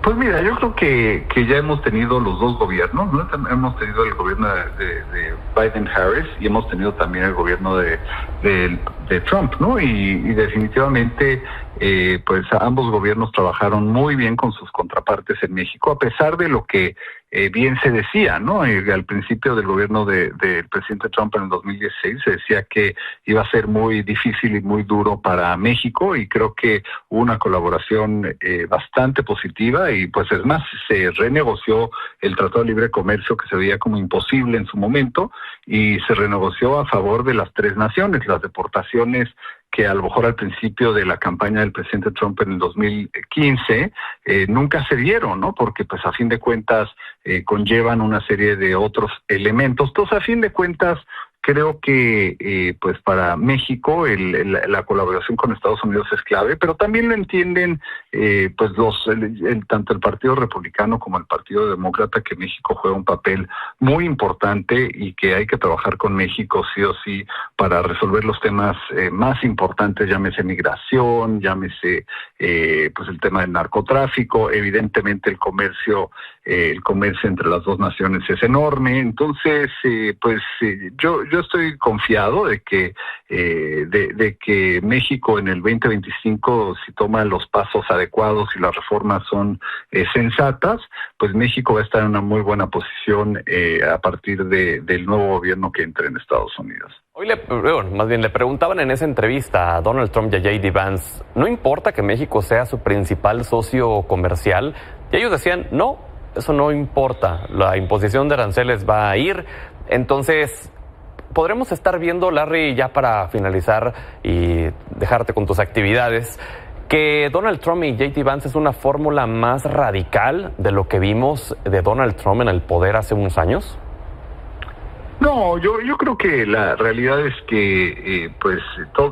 Pues mira, yo creo que ya hemos tenido los dos gobiernos, ¿no? Hemos tenido el gobierno de Biden-Harris y hemos tenido también el gobierno de Trump, ¿no? Y definitivamente, pues ambos gobiernos trabajaron muy bien con sus contrapartes en México, a pesar de lo que bien se decía, ¿no? Al principio del gobierno del presidente Trump en el 2016 se decía que iba a ser muy difícil y muy duro para México y creo que hubo una colaboración bastante positiva y pues es más, se renegoció el Tratado de Libre Comercio que se veía como imposible en su momento y se renegoció a favor de las tres naciones, las deportaciones que a lo mejor al principio de la campaña del presidente Trump en el 2015 nunca se dieron, ¿no? Porque pues a fin de cuentas conllevan una serie de otros elementos. Entonces a fin de cuentas creo que pues para México la colaboración con Estados Unidos es clave, pero también lo entienden pues tanto el Partido Republicano como el Partido Demócrata, que México juega un papel muy importante y que hay que trabajar con México sí o sí para resolver los temas más importantes, llámese migración, llámese pues el tema del narcotráfico, evidentemente el comercio entre las dos naciones es enorme. Entonces yo estoy confiado de que México en el 2025, si toma los pasos adecuados y las reformas son sensatas, pues México va a estar en una muy buena posición a partir del nuevo gobierno que entre en Estados Unidos. Hoy le preguntaban en esa entrevista a Donald Trump y a J.D. Vance, ¿no importa que México sea su principal socio comercial? Y ellos decían, no, eso no importa, la imposición de aranceles va a ir. Entonces, podremos estar viendo, Larry, ya para finalizar y dejarte con tus actividades, que Donald Trump y J.D. Vance es una fórmula más radical de lo que vimos de Donald Trump en el poder hace unos años. No, yo creo que la realidad es que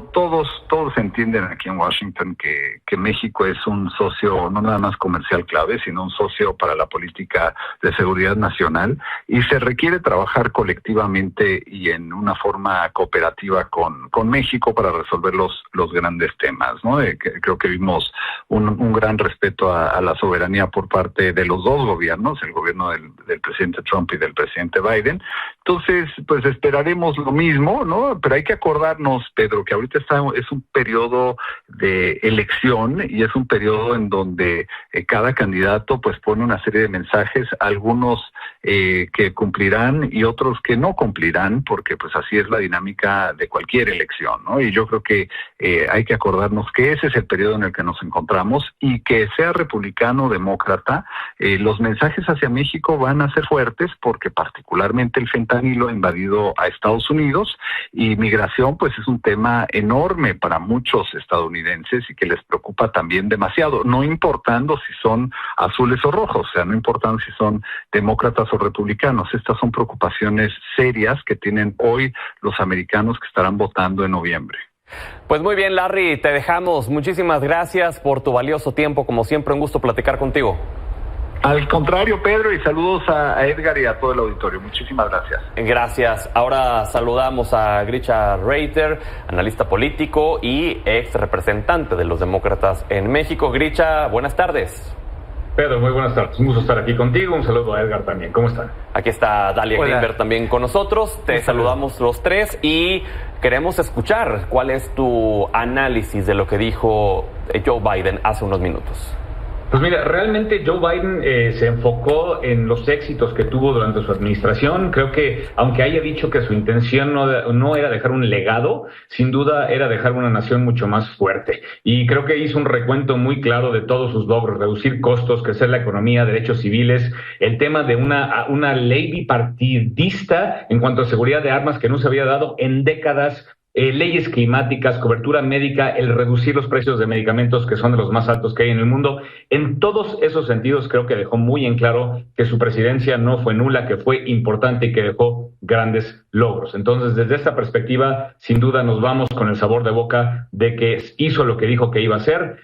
todos entienden aquí en Washington que México es un socio no nada más comercial clave, sino un socio para la política de seguridad nacional, y se requiere trabajar colectivamente y en una forma cooperativa con México para resolver los grandes temas, ¿no? Creo que vimos un gran respeto a la soberanía por parte de los dos gobiernos, el gobierno del presidente Trump y del presidente Biden. Entonces, pues esperaremos lo mismo, ¿no? Pero hay que acordarnos, Pedro, que ahorita es un periodo de elección y es un periodo en donde cada candidato pues pone una serie de mensajes, algunos que cumplirán y otros que no cumplirán, porque pues así es la dinámica de cualquier elección, ¿no? Y yo creo que hay que acordarnos que ese es el periodo en el que nos encontramos, y que sea republicano o demócrata, los mensajes hacia México van a ser fuertes, porque particularmente el fentanilo ha invadido a Estados Unidos, y migración pues es un tema enorme para muchos estadounidenses y que les preocupa también demasiado, no importando si son azules o rojos, o sea, no importando si son demócratas o republicanos. Estas son preocupaciones serias que tienen hoy los americanos que estarán votando en noviembre. Pues muy bien, Larry, te dejamos. Muchísimas gracias por tu valioso tiempo. Como siempre, un gusto platicar contigo. Al contrario, Pedro, y saludos a Edgar y a todo el auditorio. Muchísimas gracias. Gracias. Ahora saludamos a Grisha Reiter, analista político y ex representante de los demócratas en México. Grisha, buenas tardes. Pedro, muy buenas tardes. Un gusto estar aquí contigo. Un saludo a Edgar también. ¿Cómo están? Aquí está Dalia Greenberg también con nosotros. Te saludamos los tres y queremos escuchar cuál es tu análisis de lo que dijo Joe Biden hace unos minutos. Pues mira, realmente Joe Biden se enfocó en los éxitos que tuvo durante su administración. Creo que, aunque haya dicho que su intención no era dejar un legado, sin duda era dejar una nación mucho más fuerte. Y creo que hizo un recuento muy claro de todos sus logros: reducir costos, crecer la economía, derechos civiles, el tema de una ley bipartidista en cuanto a seguridad de armas que no se había dado en décadas, leyes climáticas, cobertura médica, el reducir los precios de medicamentos que son de los más altos que hay en el mundo. En todos esos sentidos creo que dejó muy en claro que su presidencia no fue nula, que fue importante y que dejó grandes logros. Entonces, desde esta perspectiva, sin duda nos vamos con el sabor de boca de que hizo lo que dijo que iba a hacer,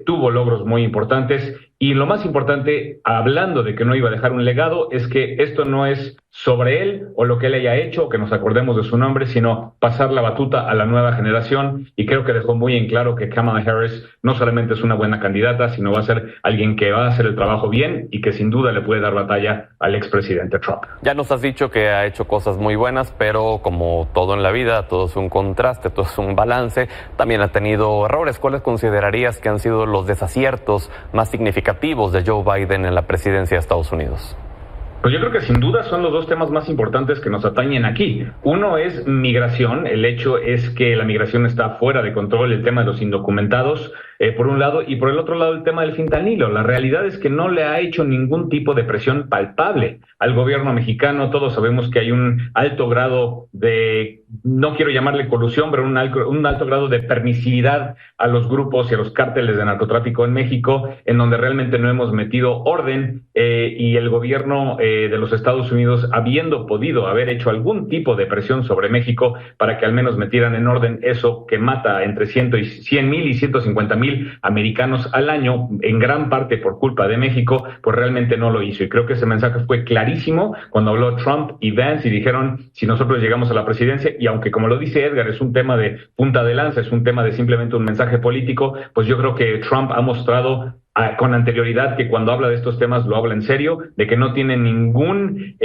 tuvo logros muy importantes. Y lo más importante, hablando de que no iba a dejar un legado, es que esto no es sobre él o lo que él haya hecho, o que nos acordemos de su nombre, sino pasar la batuta a la nueva generación. Y creo que dejó muy en claro que Kamala Harris no solamente es una buena candidata, sino va a ser alguien que va a hacer el trabajo bien y que sin duda le puede dar batalla al expresidente Trump. Ya nos has dicho que ha hecho cosas muy buenas, pero como todo en la vida, todo es un contraste, todo es un balance. También ha tenido errores. ¿Cuáles considerarías que han sido los desaciertos más significativos de Joe Biden en la presidencia de Estados Unidos? Pues yo creo que sin duda son los dos temas más importantes que nos atañen aquí. Uno es migración. El hecho es que la migración está fuera de control, el tema de los indocumentados, por un lado, y por el otro lado el tema del fentanilo. La realidad es que no le ha hecho ningún tipo de presión palpable al gobierno mexicano. Todos sabemos que hay un alto grado de, no quiero llamarle colusión, pero un alto grado de permisividad a los grupos y a los cárteles de narcotráfico en México, en donde realmente no hemos metido orden, y el gobierno de los Estados Unidos habiendo podido haber hecho algún tipo de presión sobre México para que al menos metieran en orden eso que mata entre 100,000 y 150,000 americanos al año, en gran parte por culpa de México, pues realmente no lo hizo. Y creo que ese mensaje fue clarísimo cuando habló Trump y Vance y dijeron, si nosotros llegamos a la presidencia, y aunque como lo dice Edgar, es un tema de punta de lanza, es un tema de simplemente un mensaje político, pues yo creo que Trump ha mostrado con anterioridad que cuando habla de estos temas lo habla en serio, de que no tiene ningún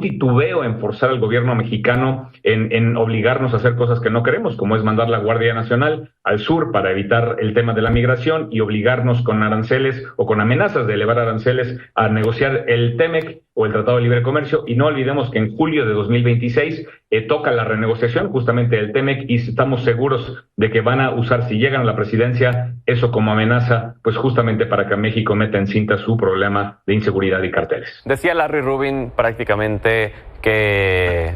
titubeo en forzar al gobierno mexicano en obligarnos a hacer cosas que no queremos, como es mandar la Guardia Nacional al sur para evitar el tema de la migración y obligarnos con aranceles o con amenazas de elevar aranceles a negociar el TEMEC o el Tratado de Libre Comercio. Y no olvidemos que en julio de 2026 toca la renegociación justamente del TEMEC y estamos seguros de que van a usar, si llegan a la presidencia, eso como amenaza, pues justamente para que México meta en cinta su problema de inseguridad y carteles. Decía Larry Rubin prácticamente que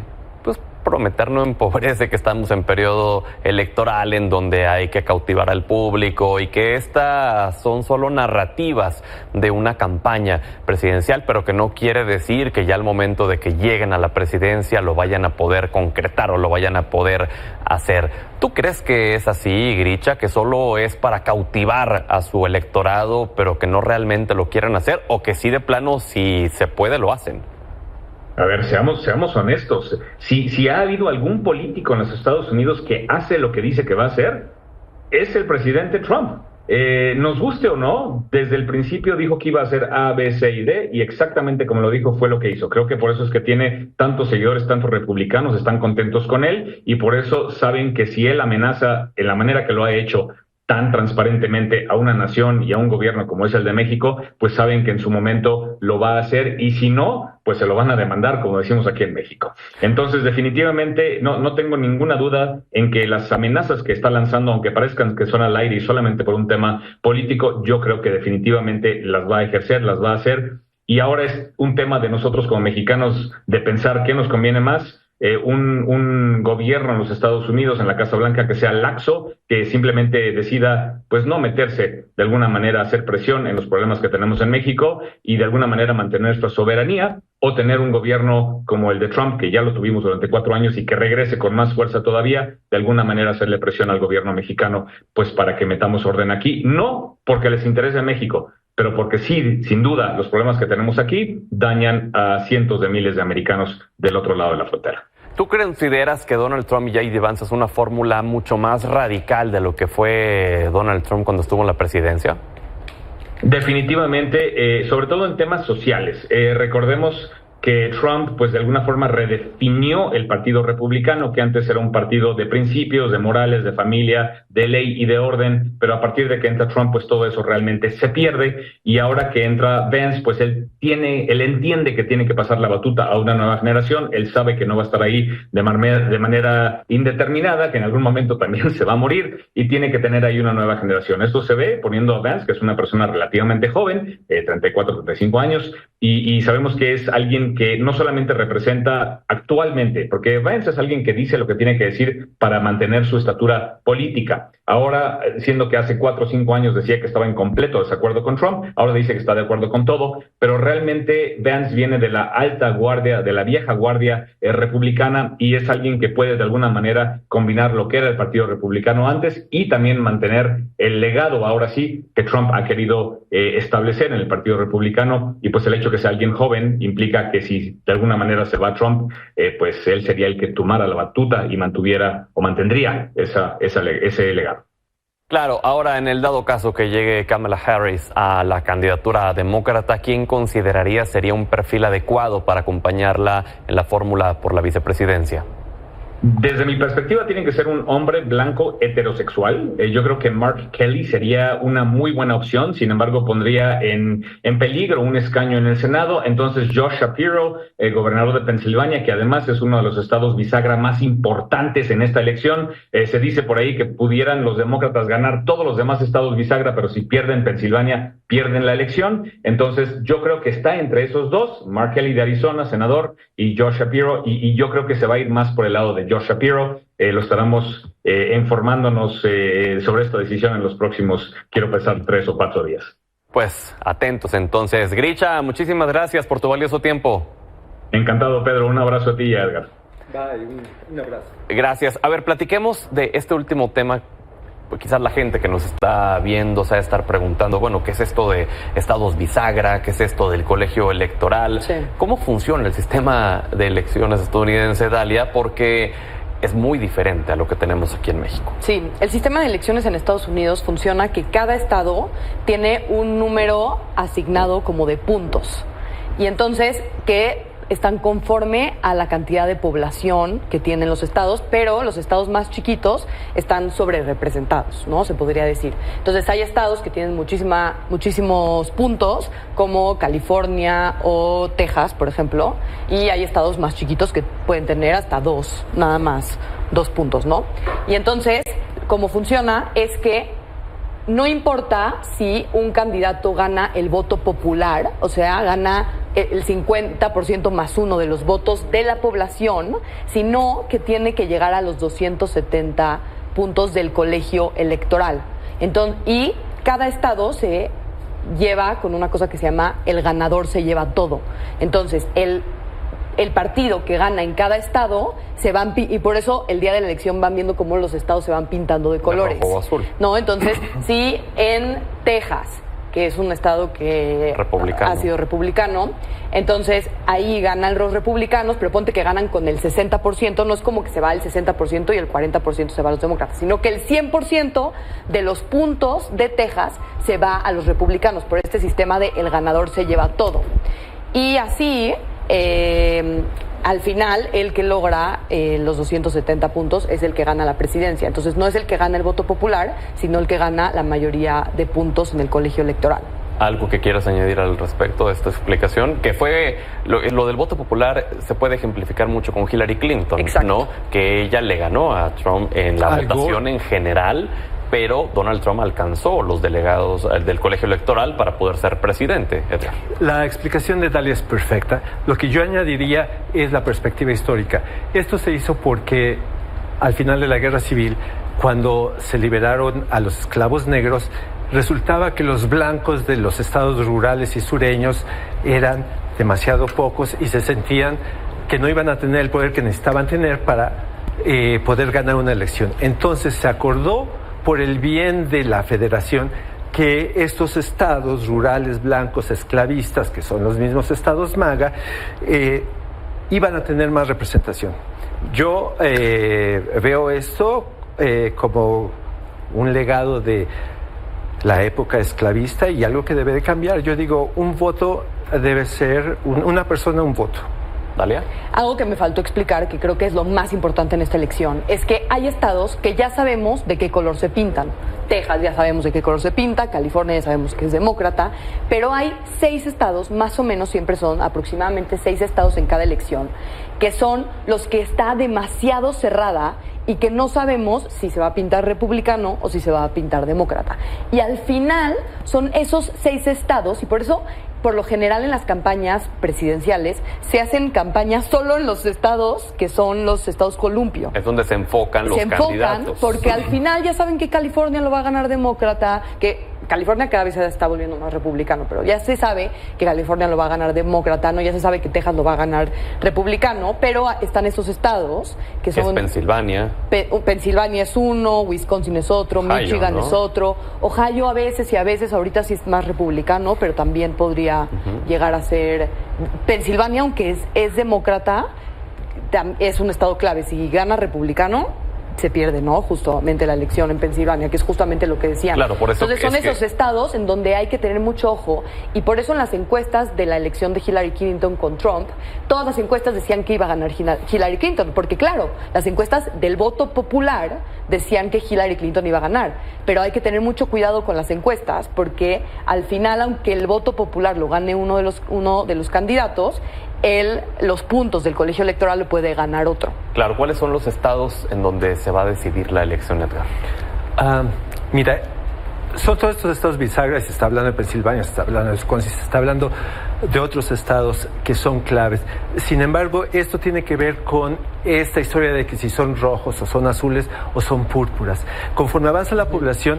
prometer no empobrece, que estamos en periodo electoral en donde hay que cautivar al público y que estas son solo narrativas de una campaña presidencial, pero que no quiere decir que ya al momento de que lleguen a la presidencia lo vayan a poder concretar o lo vayan a poder hacer. ¿Tú crees que es así, Gricha, que solo es para cautivar a su electorado, pero que no realmente lo quieren hacer, o que sí de plano, si se puede, lo hacen? A ver, seamos honestos. Si ha habido algún político en los Estados Unidos que hace lo que dice que va a hacer, es el presidente Trump. Nos guste o no, desde el principio dijo que iba a hacer A, B, C y D, y exactamente como lo dijo fue lo que hizo. Creo que por eso es que tiene tantos seguidores, tantos republicanos, están contentos con él, y por eso saben que si él amenaza en la manera que lo ha hecho tan transparentemente a una nación y a un gobierno como es el de México, pues saben que en su momento lo va a hacer, y si no, pues se lo van a demandar, como decimos aquí en México. Entonces, definitivamente, no tengo ninguna duda en que las amenazas que está lanzando, aunque parezcan que son al aire y solamente por un tema político, yo creo que definitivamente las va a ejercer, las va a hacer, y ahora es un tema de nosotros como mexicanos de pensar qué nos conviene más. Un gobierno en los Estados Unidos, en la Casa Blanca, que sea laxo, que simplemente decida pues no meterse de alguna manera a hacer presión en los problemas que tenemos en México y de alguna manera mantener nuestra soberanía, o tener un gobierno como el de Trump, que ya lo tuvimos durante 4 años y que regrese con más fuerza todavía, de alguna manera hacerle presión al gobierno mexicano pues para que metamos orden aquí, no porque les interese México, pero porque sí, sin duda, los problemas que tenemos aquí dañan a cientos de miles de americanos del otro lado de la frontera. ¿Tú consideras que Donald Trump y J.D. Vance es una fórmula mucho más radical de lo que fue Donald Trump cuando estuvo en la presidencia? Definitivamente, sobre todo en temas sociales. Recordemos que Trump, pues de alguna forma redefinió el Partido Republicano, que antes era un partido de principios, de morales, de familia, de ley y de orden, pero a partir de que entra Trump, pues todo eso realmente se pierde, y ahora que entra Vance, pues él entiende que tiene que pasar la batuta a una nueva generación, él sabe que no va a estar ahí de manera indeterminada, que en algún momento también se va a morir, y tiene que tener ahí una nueva generación. Esto se ve poniendo a Vance, que es una persona relativamente joven, 34, 35 años, y sabemos que es alguien que no solamente representa actualmente, porque Vance es alguien que dice lo que tiene que decir para mantener su estatura política. Ahora, siendo que hace 4 o 5 años decía que estaba en completo desacuerdo con Trump, ahora dice que está de acuerdo con todo, pero realmente Vance viene de la alta guardia, de la vieja guardia republicana, y es alguien que puede de alguna manera combinar lo que era el Partido Republicano antes y también mantener el legado, ahora sí, que Trump ha querido establecer en el Partido Republicano, y pues el hecho que sea alguien joven implica que si de alguna manera se va Trump, pues él sería el que tomara la batuta y mantuviera o mantendría ese legado. Claro, ahora en el dado caso que llegue Kamala Harris a la candidatura demócrata, ¿quién consideraría sería un perfil adecuado para acompañarla en la fórmula por la vicepresidencia? Desde mi perspectiva, tiene que ser un hombre blanco heterosexual. Yo creo que Mark Kelly sería una muy buena opción, sin embargo, pondría en peligro un escaño en el Senado. Entonces, Josh Shapiro, el gobernador de Pensilvania, que además es uno de los estados bisagra más importantes en esta elección, se dice por ahí que pudieran los demócratas ganar todos los demás estados bisagra, pero si pierden Pensilvania, pierden la elección. Entonces, yo creo que está entre esos dos, Mark Kelly de Arizona, senador, y Josh Shapiro, y yo creo que se va a ir más por el lado de Josh Shapiro. Lo estaremos informándonos sobre esta decisión en los próximos, quiero pensar, 3 o 4 días. Pues atentos entonces. Gricha, muchísimas gracias por tu valioso tiempo. Encantado, Pedro. Un abrazo a ti y a Edgar. Bye, un abrazo. Gracias. A ver, platiquemos de este último tema. Quizás la gente que nos está viendo se va a estar preguntando, bueno, ¿qué es esto de estados bisagra? ¿Qué es esto del colegio electoral? Sí. ¿Cómo funciona el sistema de elecciones estadounidense, Dalia? Porque es muy diferente a lo que tenemos aquí en México. Sí, el sistema de elecciones en Estados Unidos funciona que cada estado tiene un número asignado como de puntos. Y entonces que están conforme a la cantidad de población que tienen los estados, pero los estados más chiquitos están sobre representados, ¿no? Se podría decir. Entonces hay estados que tienen muchísimos puntos, como California o Texas, por ejemplo, y hay estados más chiquitos que pueden tener hasta nada más 2 puntos, ¿no? Y entonces, cómo funciona es que no importa si un candidato gana el voto popular, o sea, gana el 50% más 1 de los votos de la población, sino que tiene que llegar a los 270 puntos del colegio electoral. Entonces, y cada estado se lleva con una cosa que se llama el ganador se lleva todo. Entonces, el partido que gana en cada estado y por eso el día de la elección van viendo cómo los estados se van pintando de colores. De rojo o azul. No, entonces, si en Texas, que es un estado que ha sido republicano, entonces ahí ganan los republicanos, pero ponte que ganan con el 60%, no es como que se va el 60% y el 40% se va a los demócratas, sino que el 100% de los puntos de Texas se va a los republicanos, por este sistema de el ganador se lleva todo. Y así, al final, el que logra los 270 puntos es el que gana la presidencia. Entonces, no es el que gana el voto popular, sino el que gana la mayoría de puntos en el colegio electoral. ¿Algo que quieras añadir al respecto de esta explicación? Que fue, lo del voto popular se puede ejemplificar mucho con Hillary Clinton, exacto, ¿no? Que ella le ganó a Trump en la votación en general, pero Donald Trump alcanzó los delegados del colegio electoral para poder ser presidente. Edgar. La explicación de Dalia es perfecta. Lo que yo añadiría es la perspectiva histórica. Esto se hizo porque al final de la Guerra Civil, cuando se liberaron a los esclavos negros, resultaba que los blancos de los estados rurales y sureños eran demasiado pocos y se sentían que no iban a tener el poder que necesitaban tener para poder ganar una elección. Entonces se acordó, por el bien de la federación, que estos estados rurales blancos esclavistas, que son los mismos estados MAGA, iban a tener más representación. Yo veo esto como un legado de la época esclavista y algo que debe de cambiar. Yo digo, un voto debe ser una persona, un voto. ¿Dalia? Algo que me faltó explicar, que creo que es lo más importante en esta elección, es que hay estados que ya sabemos de qué color se pintan. Texas ya sabemos de qué color se pinta, California ya sabemos que es demócrata, pero hay 6 estados, más o menos siempre son aproximadamente 6 estados en cada elección, que son los que está demasiado cerrada y que no sabemos si se va a pintar republicano o si se va a pintar demócrata. Y al final son esos 6 estados, y por eso, por lo general en las campañas presidenciales, se hacen campañas solo en los estados que son los estados columpio. Es donde se enfocan los candidatos. Porque al final ya saben que California lo va a ganar demócrata, que California cada vez se está volviendo más republicano, pero ya se sabe que California lo va a ganar demócrata, ¿no? Ya se sabe que Texas lo va a ganar republicano, pero están esos estados que son... Es Pensilvania. Pensilvania es uno, Wisconsin es otro, Ohio, Michigan, ¿no?, es otro. Ohio a veces y a veces, ahorita sí es más republicano, pero también podría llegar a ser... Pensilvania, aunque es demócrata, es un estado clave. Si gana republicano, se pierde, ¿no? Justamente la elección en Pensilvania, que es justamente lo que decían. Claro, por eso. Entonces son esos estados en donde hay que tener mucho ojo, y por eso en las encuestas de la elección de Hillary Clinton con Trump, todas las encuestas decían que iba a ganar Hillary Clinton, porque claro, las encuestas del voto popular decían que Hillary Clinton iba a ganar, pero hay que tener mucho cuidado con las encuestas, porque al final, aunque el voto popular lo gane uno de los candidatos, los puntos del colegio electoral lo puede ganar otro. Claro, ¿cuáles son los estados en donde se va a decidir la elección, Edgar? Mira, son todos estos estados bisagras. Se está hablando de Pensilvania, se está hablando de Wisconsin, se está hablando de otros estados que son claves. Sin embargo, esto tiene que ver con esta historia de que si son rojos o son azules o son púrpuras. Conforme avanza la población,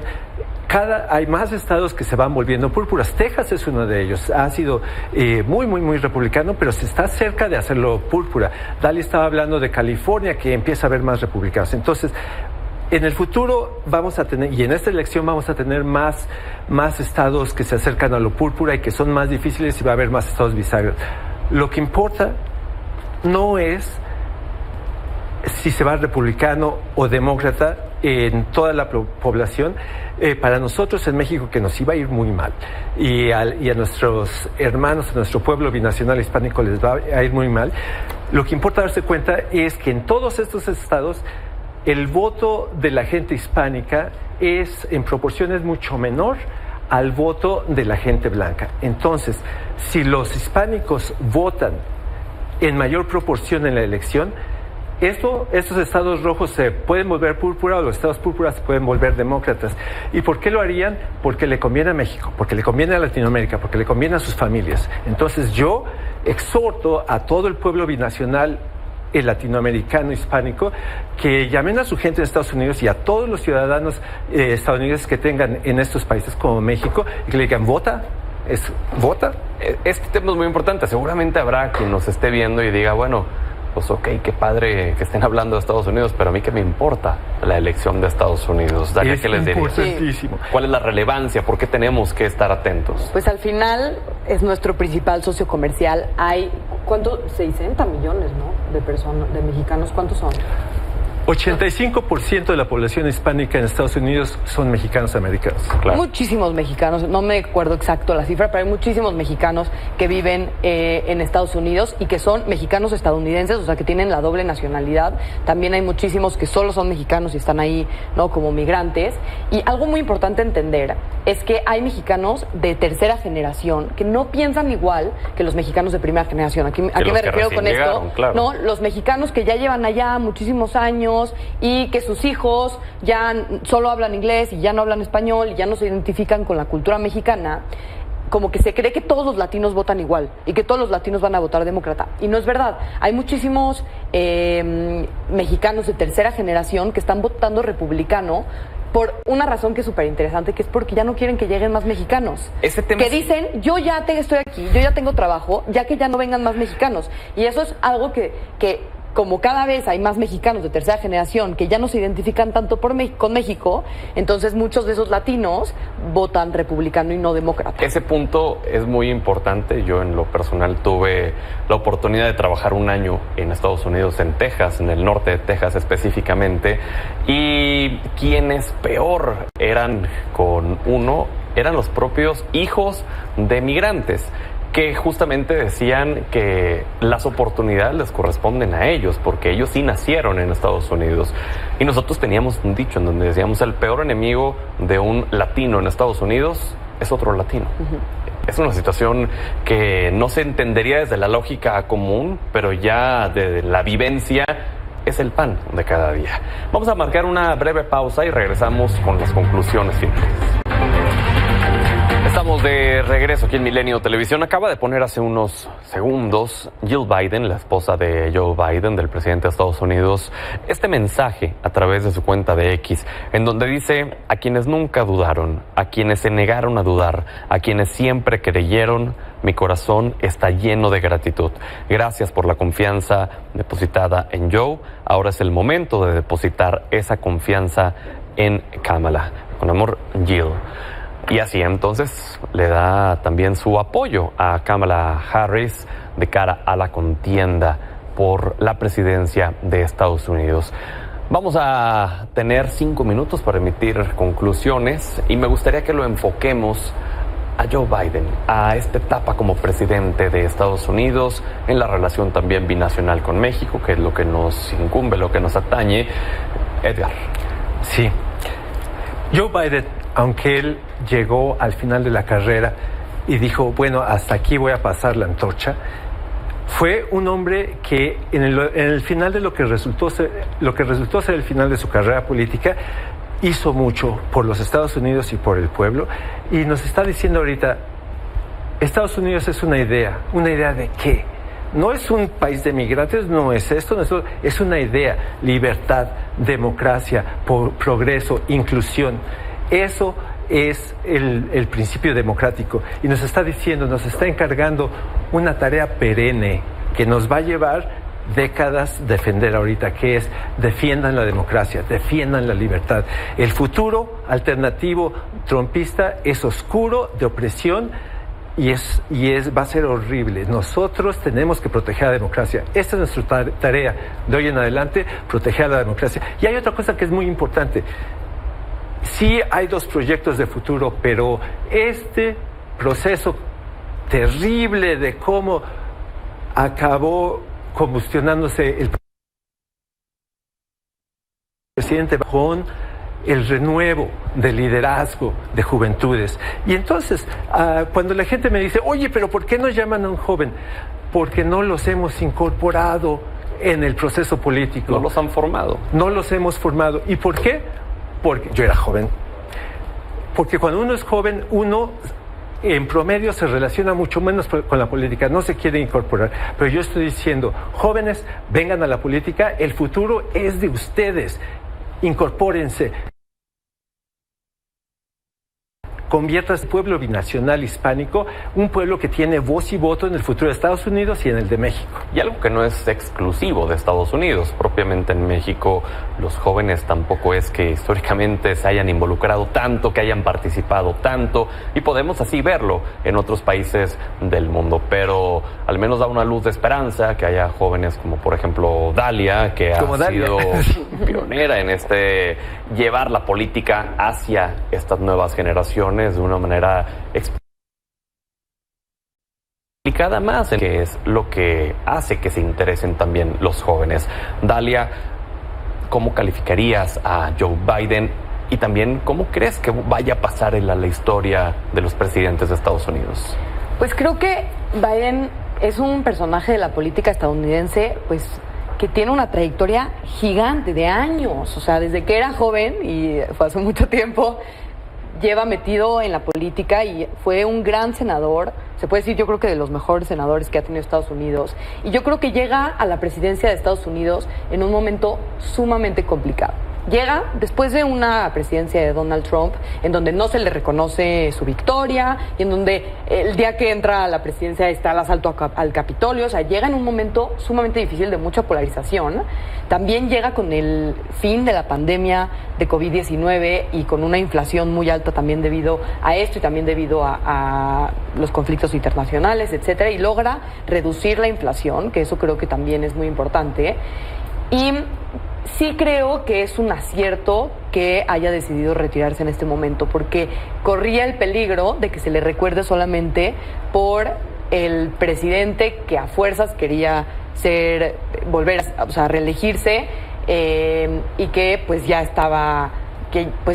hay más estados que se van volviendo púrpuras. Texas es uno de ellos. Ha sido muy republicano, pero se está cerca de hacerlo púrpura. Dali estaba hablando de California, que empieza a haber más republicanos. Entonces, en el futuro vamos a tener, y en esta elección vamos a tener más estados que se acercan a lo púrpura y que son más difíciles, y va a haber más estados bisagras. Lo que importa no es si se va republicano o demócrata en toda la población. Para nosotros en México, que nos iba a ir muy mal, y a nuestros hermanos, a nuestro pueblo binacional hispánico les va a ir muy mal. Lo que importa darse cuenta es que en todos estos estados el voto de la gente hispánica es en proporciones mucho menor al voto de la gente blanca. Entonces, si los hispánicos votan en mayor proporción en la elección, estos estados rojos se pueden volver púrpura, o los estados púrpuras se pueden volver demócratas. ¿Y por qué lo harían? Porque le conviene a México, porque le conviene a Latinoamérica, porque le conviene a sus familias. Entonces yo exhorto a todo el pueblo binacional, el latinoamericano, hispánico, que llamen a su gente en Estados Unidos y a todos los ciudadanos estadounidenses que tengan en estos países como México, y que le digan, vota. ¿Vota? Este tema es muy importante. Seguramente habrá quien nos esté viendo y diga, bueno, pues ok, qué padre que estén hablando de Estados Unidos, pero a mí qué me importa la elección de Estados Unidos. Dalia, ¿qué les diría? Importantísimo. ¿Cuál es la relevancia? ¿Por qué tenemos que estar atentos? Pues al final es nuestro principal socio comercial. Hay, ¿cuánto? 60 millones, ¿no? De personas, de mexicanos. ¿Cuántos son? 85% de la población hispánica en Estados Unidos son mexicanos americanos. Claro. Muchísimos mexicanos, no me acuerdo exacto la cifra, pero hay muchísimos mexicanos que viven en Estados Unidos y que son mexicanos estadounidenses, o sea, que tienen la doble nacionalidad. También hay muchísimos que solo son mexicanos y están ahí, ¿no?, como migrantes. Y algo muy importante entender es que hay mexicanos de tercera generación que no piensan igual que los mexicanos de primera generación. ¿A qué me refiero con esto? Claro. ¿No? Los mexicanos que ya llevan allá muchísimos años y que sus hijos ya solo hablan inglés y ya no hablan español y ya no se identifican con la cultura mexicana, como que se cree que todos los latinos votan igual y que todos los latinos van a votar demócrata. Y no es verdad. Hay muchísimos mexicanos de tercera generación que están votando republicano por una razón que es súper interesante, que es porque ya no quieren que lleguen más mexicanos. Ese tema que dicen, yo ya estoy aquí, yo ya tengo trabajo, ya que ya no vengan más mexicanos. Y eso es algo que como cada vez hay más mexicanos de tercera generación que ya no se identifican tanto con México, entonces muchos de esos latinos votan republicano y no demócrata. Ese punto es muy importante. Yo en lo personal tuve la oportunidad de trabajar un año en Estados Unidos, en Texas, en el norte de Texas específicamente, y quienes peor eran con uno eran los propios hijos de migrantes, que justamente decían que las oportunidades les corresponden a ellos, porque ellos sí nacieron en Estados Unidos. Y nosotros teníamos un dicho en donde decíamos, el peor enemigo de un latino en Estados Unidos es otro latino. Es una situación que no se entendería desde la lógica común, pero ya de la vivencia es el pan de cada día. Vamos a marcar una breve pausa y regresamos con las conclusiones finales. Estamos de regreso aquí en Milenio Televisión. Acaba de poner hace unos segundos Jill Biden, la esposa de Joe Biden, del presidente de Estados Unidos, este mensaje a través de su cuenta de X, en donde dice: a quienes nunca dudaron, a quienes se negaron a dudar, a quienes siempre creyeron, mi corazón está lleno de gratitud. Gracias por la confianza depositada en Joe. Ahora es el momento de depositar esa confianza en Kamala. Con amor, Jill. Y así entonces le da también su apoyo a Kamala Harris de cara a la contienda por la presidencia de Estados Unidos. Vamos a tener 5 minutos para emitir conclusiones y me gustaría que lo enfoquemos a Joe Biden, a esta etapa como presidente de Estados Unidos, en la relación también binacional con México, que es lo que nos incumbe, lo que nos atañe. Edgar. Sí. Joe Biden, aunque él llegó al final de la carrera y dijo, bueno, hasta aquí voy a pasar la antorcha, fue un hombre que en el final de lo que resultó ser el final de su carrera política, hizo mucho por los Estados Unidos y por el pueblo, y nos está diciendo ahorita, Estados Unidos es una idea de qué. No es un país de migrantes, no es esto, es una idea: libertad, democracia, progreso, inclusión. Eso es el principio democrático y nos está diciendo, nos está encargando una tarea perenne que nos va a llevar décadas defender ahorita, que es defiendan la democracia, defiendan la libertad. El futuro alternativo trumpista es oscuro, de opresión, y va a ser horrible. Nosotros tenemos que proteger la democracia. Esta es nuestra tarea de hoy en adelante, proteger la democracia. Y hay otra cosa que es muy importante. Sí hay 2 proyectos de futuro, pero este proceso terrible de cómo acabó combustionándose el presidente con el renuevo de liderazgo de juventudes. Y entonces, cuando la gente me dice, oye, pero ¿por qué no llaman a un joven? Porque no los hemos incorporado en el proceso político. No los han formado. No los hemos formado. ¿Y por qué? Porque yo era joven. Porque cuando uno es joven, uno en promedio se relaciona mucho menos con la política, no se quiere incorporar. Pero yo estoy diciendo, jóvenes, vengan a la política, el futuro es de ustedes, incorpórense. Convierta este pueblo binacional hispánico, un pueblo que tiene voz y voto en el futuro de Estados Unidos y en el de México. Y algo que no es exclusivo de Estados Unidos, propiamente en México, los jóvenes tampoco es que históricamente se hayan involucrado tanto, que hayan participado tanto, y podemos así verlo en otros países del mundo, pero al menos da una luz de esperanza que haya jóvenes como por ejemplo Dalia, que ha sido pionera en llevar la política hacia estas nuevas generaciones de una manera explicada más, que es lo que hace que se interesen también los jóvenes. Dalia, ¿cómo calificarías a Joe Biden y también cómo crees que vaya a pasar en la historia de los presidentes de Estados Unidos? Pues creo que Biden es un personaje de la política estadounidense, pues que tiene una trayectoria gigante de años, o sea, desde que era joven, y fue hace mucho tiempo, lleva metido en la política y fue un gran senador, se puede decir yo creo que de los mejores senadores que ha tenido Estados Unidos, y yo creo que llega a la presidencia de Estados Unidos en un momento sumamente complicado. Llega después de una presidencia de Donald Trump en donde no se le reconoce su victoria y en donde el día que entra a la presidencia está el asalto al Capitolio, o sea, llega en un momento sumamente difícil de mucha polarización. También llega con el fin de la pandemia de COVID-19 y con una inflación muy alta también debido a esto y también debido a los conflictos internacionales, etcétera, y logra reducir la inflación, que eso creo que también es muy importante. Y sí creo que es un acierto que haya decidido retirarse en este momento, porque corría el peligro de que se le recuerde solamente por el presidente que a fuerzas quería volver a reelegirse, y que pues ya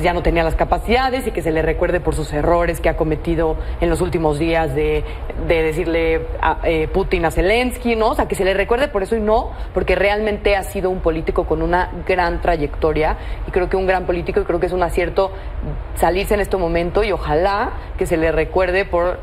ya no tenía las capacidades, y que se le recuerde por sus errores que ha cometido en los últimos días de decirle a Putin a Zelensky, ¿no? O sea, que se le recuerde por eso y no porque realmente ha sido un político con una gran trayectoria, y creo que un gran político, y creo que es un acierto salirse en este momento, y ojalá que se le recuerde por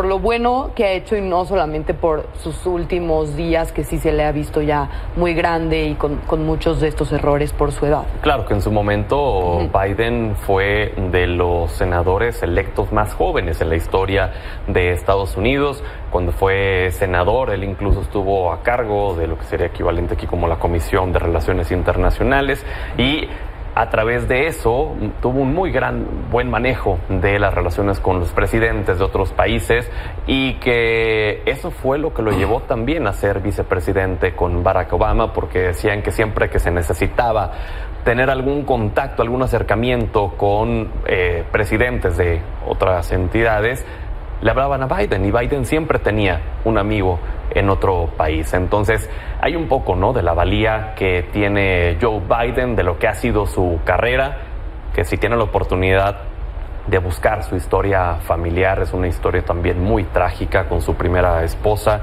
lo bueno que ha hecho y no solamente por sus últimos días, que sí se le ha visto ya muy grande y con muchos de estos errores por su edad. Claro que en su momento Biden fue de los senadores electos más jóvenes en la historia de Estados Unidos. Cuando fue senador, él incluso estuvo a cargo de lo que sería equivalente aquí como la Comisión de Relaciones Internacionales, y a través de eso tuvo un buen manejo de las relaciones con los presidentes de otros países, y que eso fue lo que lo llevó también a ser vicepresidente con Barack Obama, porque decían que siempre que se necesitaba tener algún contacto, algún acercamiento con presidentes de otras entidades, le hablaban a Biden, y Biden siempre tenía un amigo en otro país. Entonces hay un poco, ¿no?, de la valía que tiene Joe Biden, de lo que ha sido su carrera, que si tiene la oportunidad de buscar su historia familiar, es una historia también muy trágica con su primera esposa.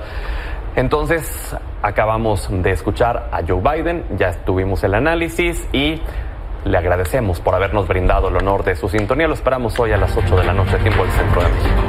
Entonces acabamos de escuchar a Joe Biden, ya tuvimos el análisis y le agradecemos por habernos brindado el honor de su sintonía. Lo esperamos hoy a las 8 de la noche, tiempo del Centro de México.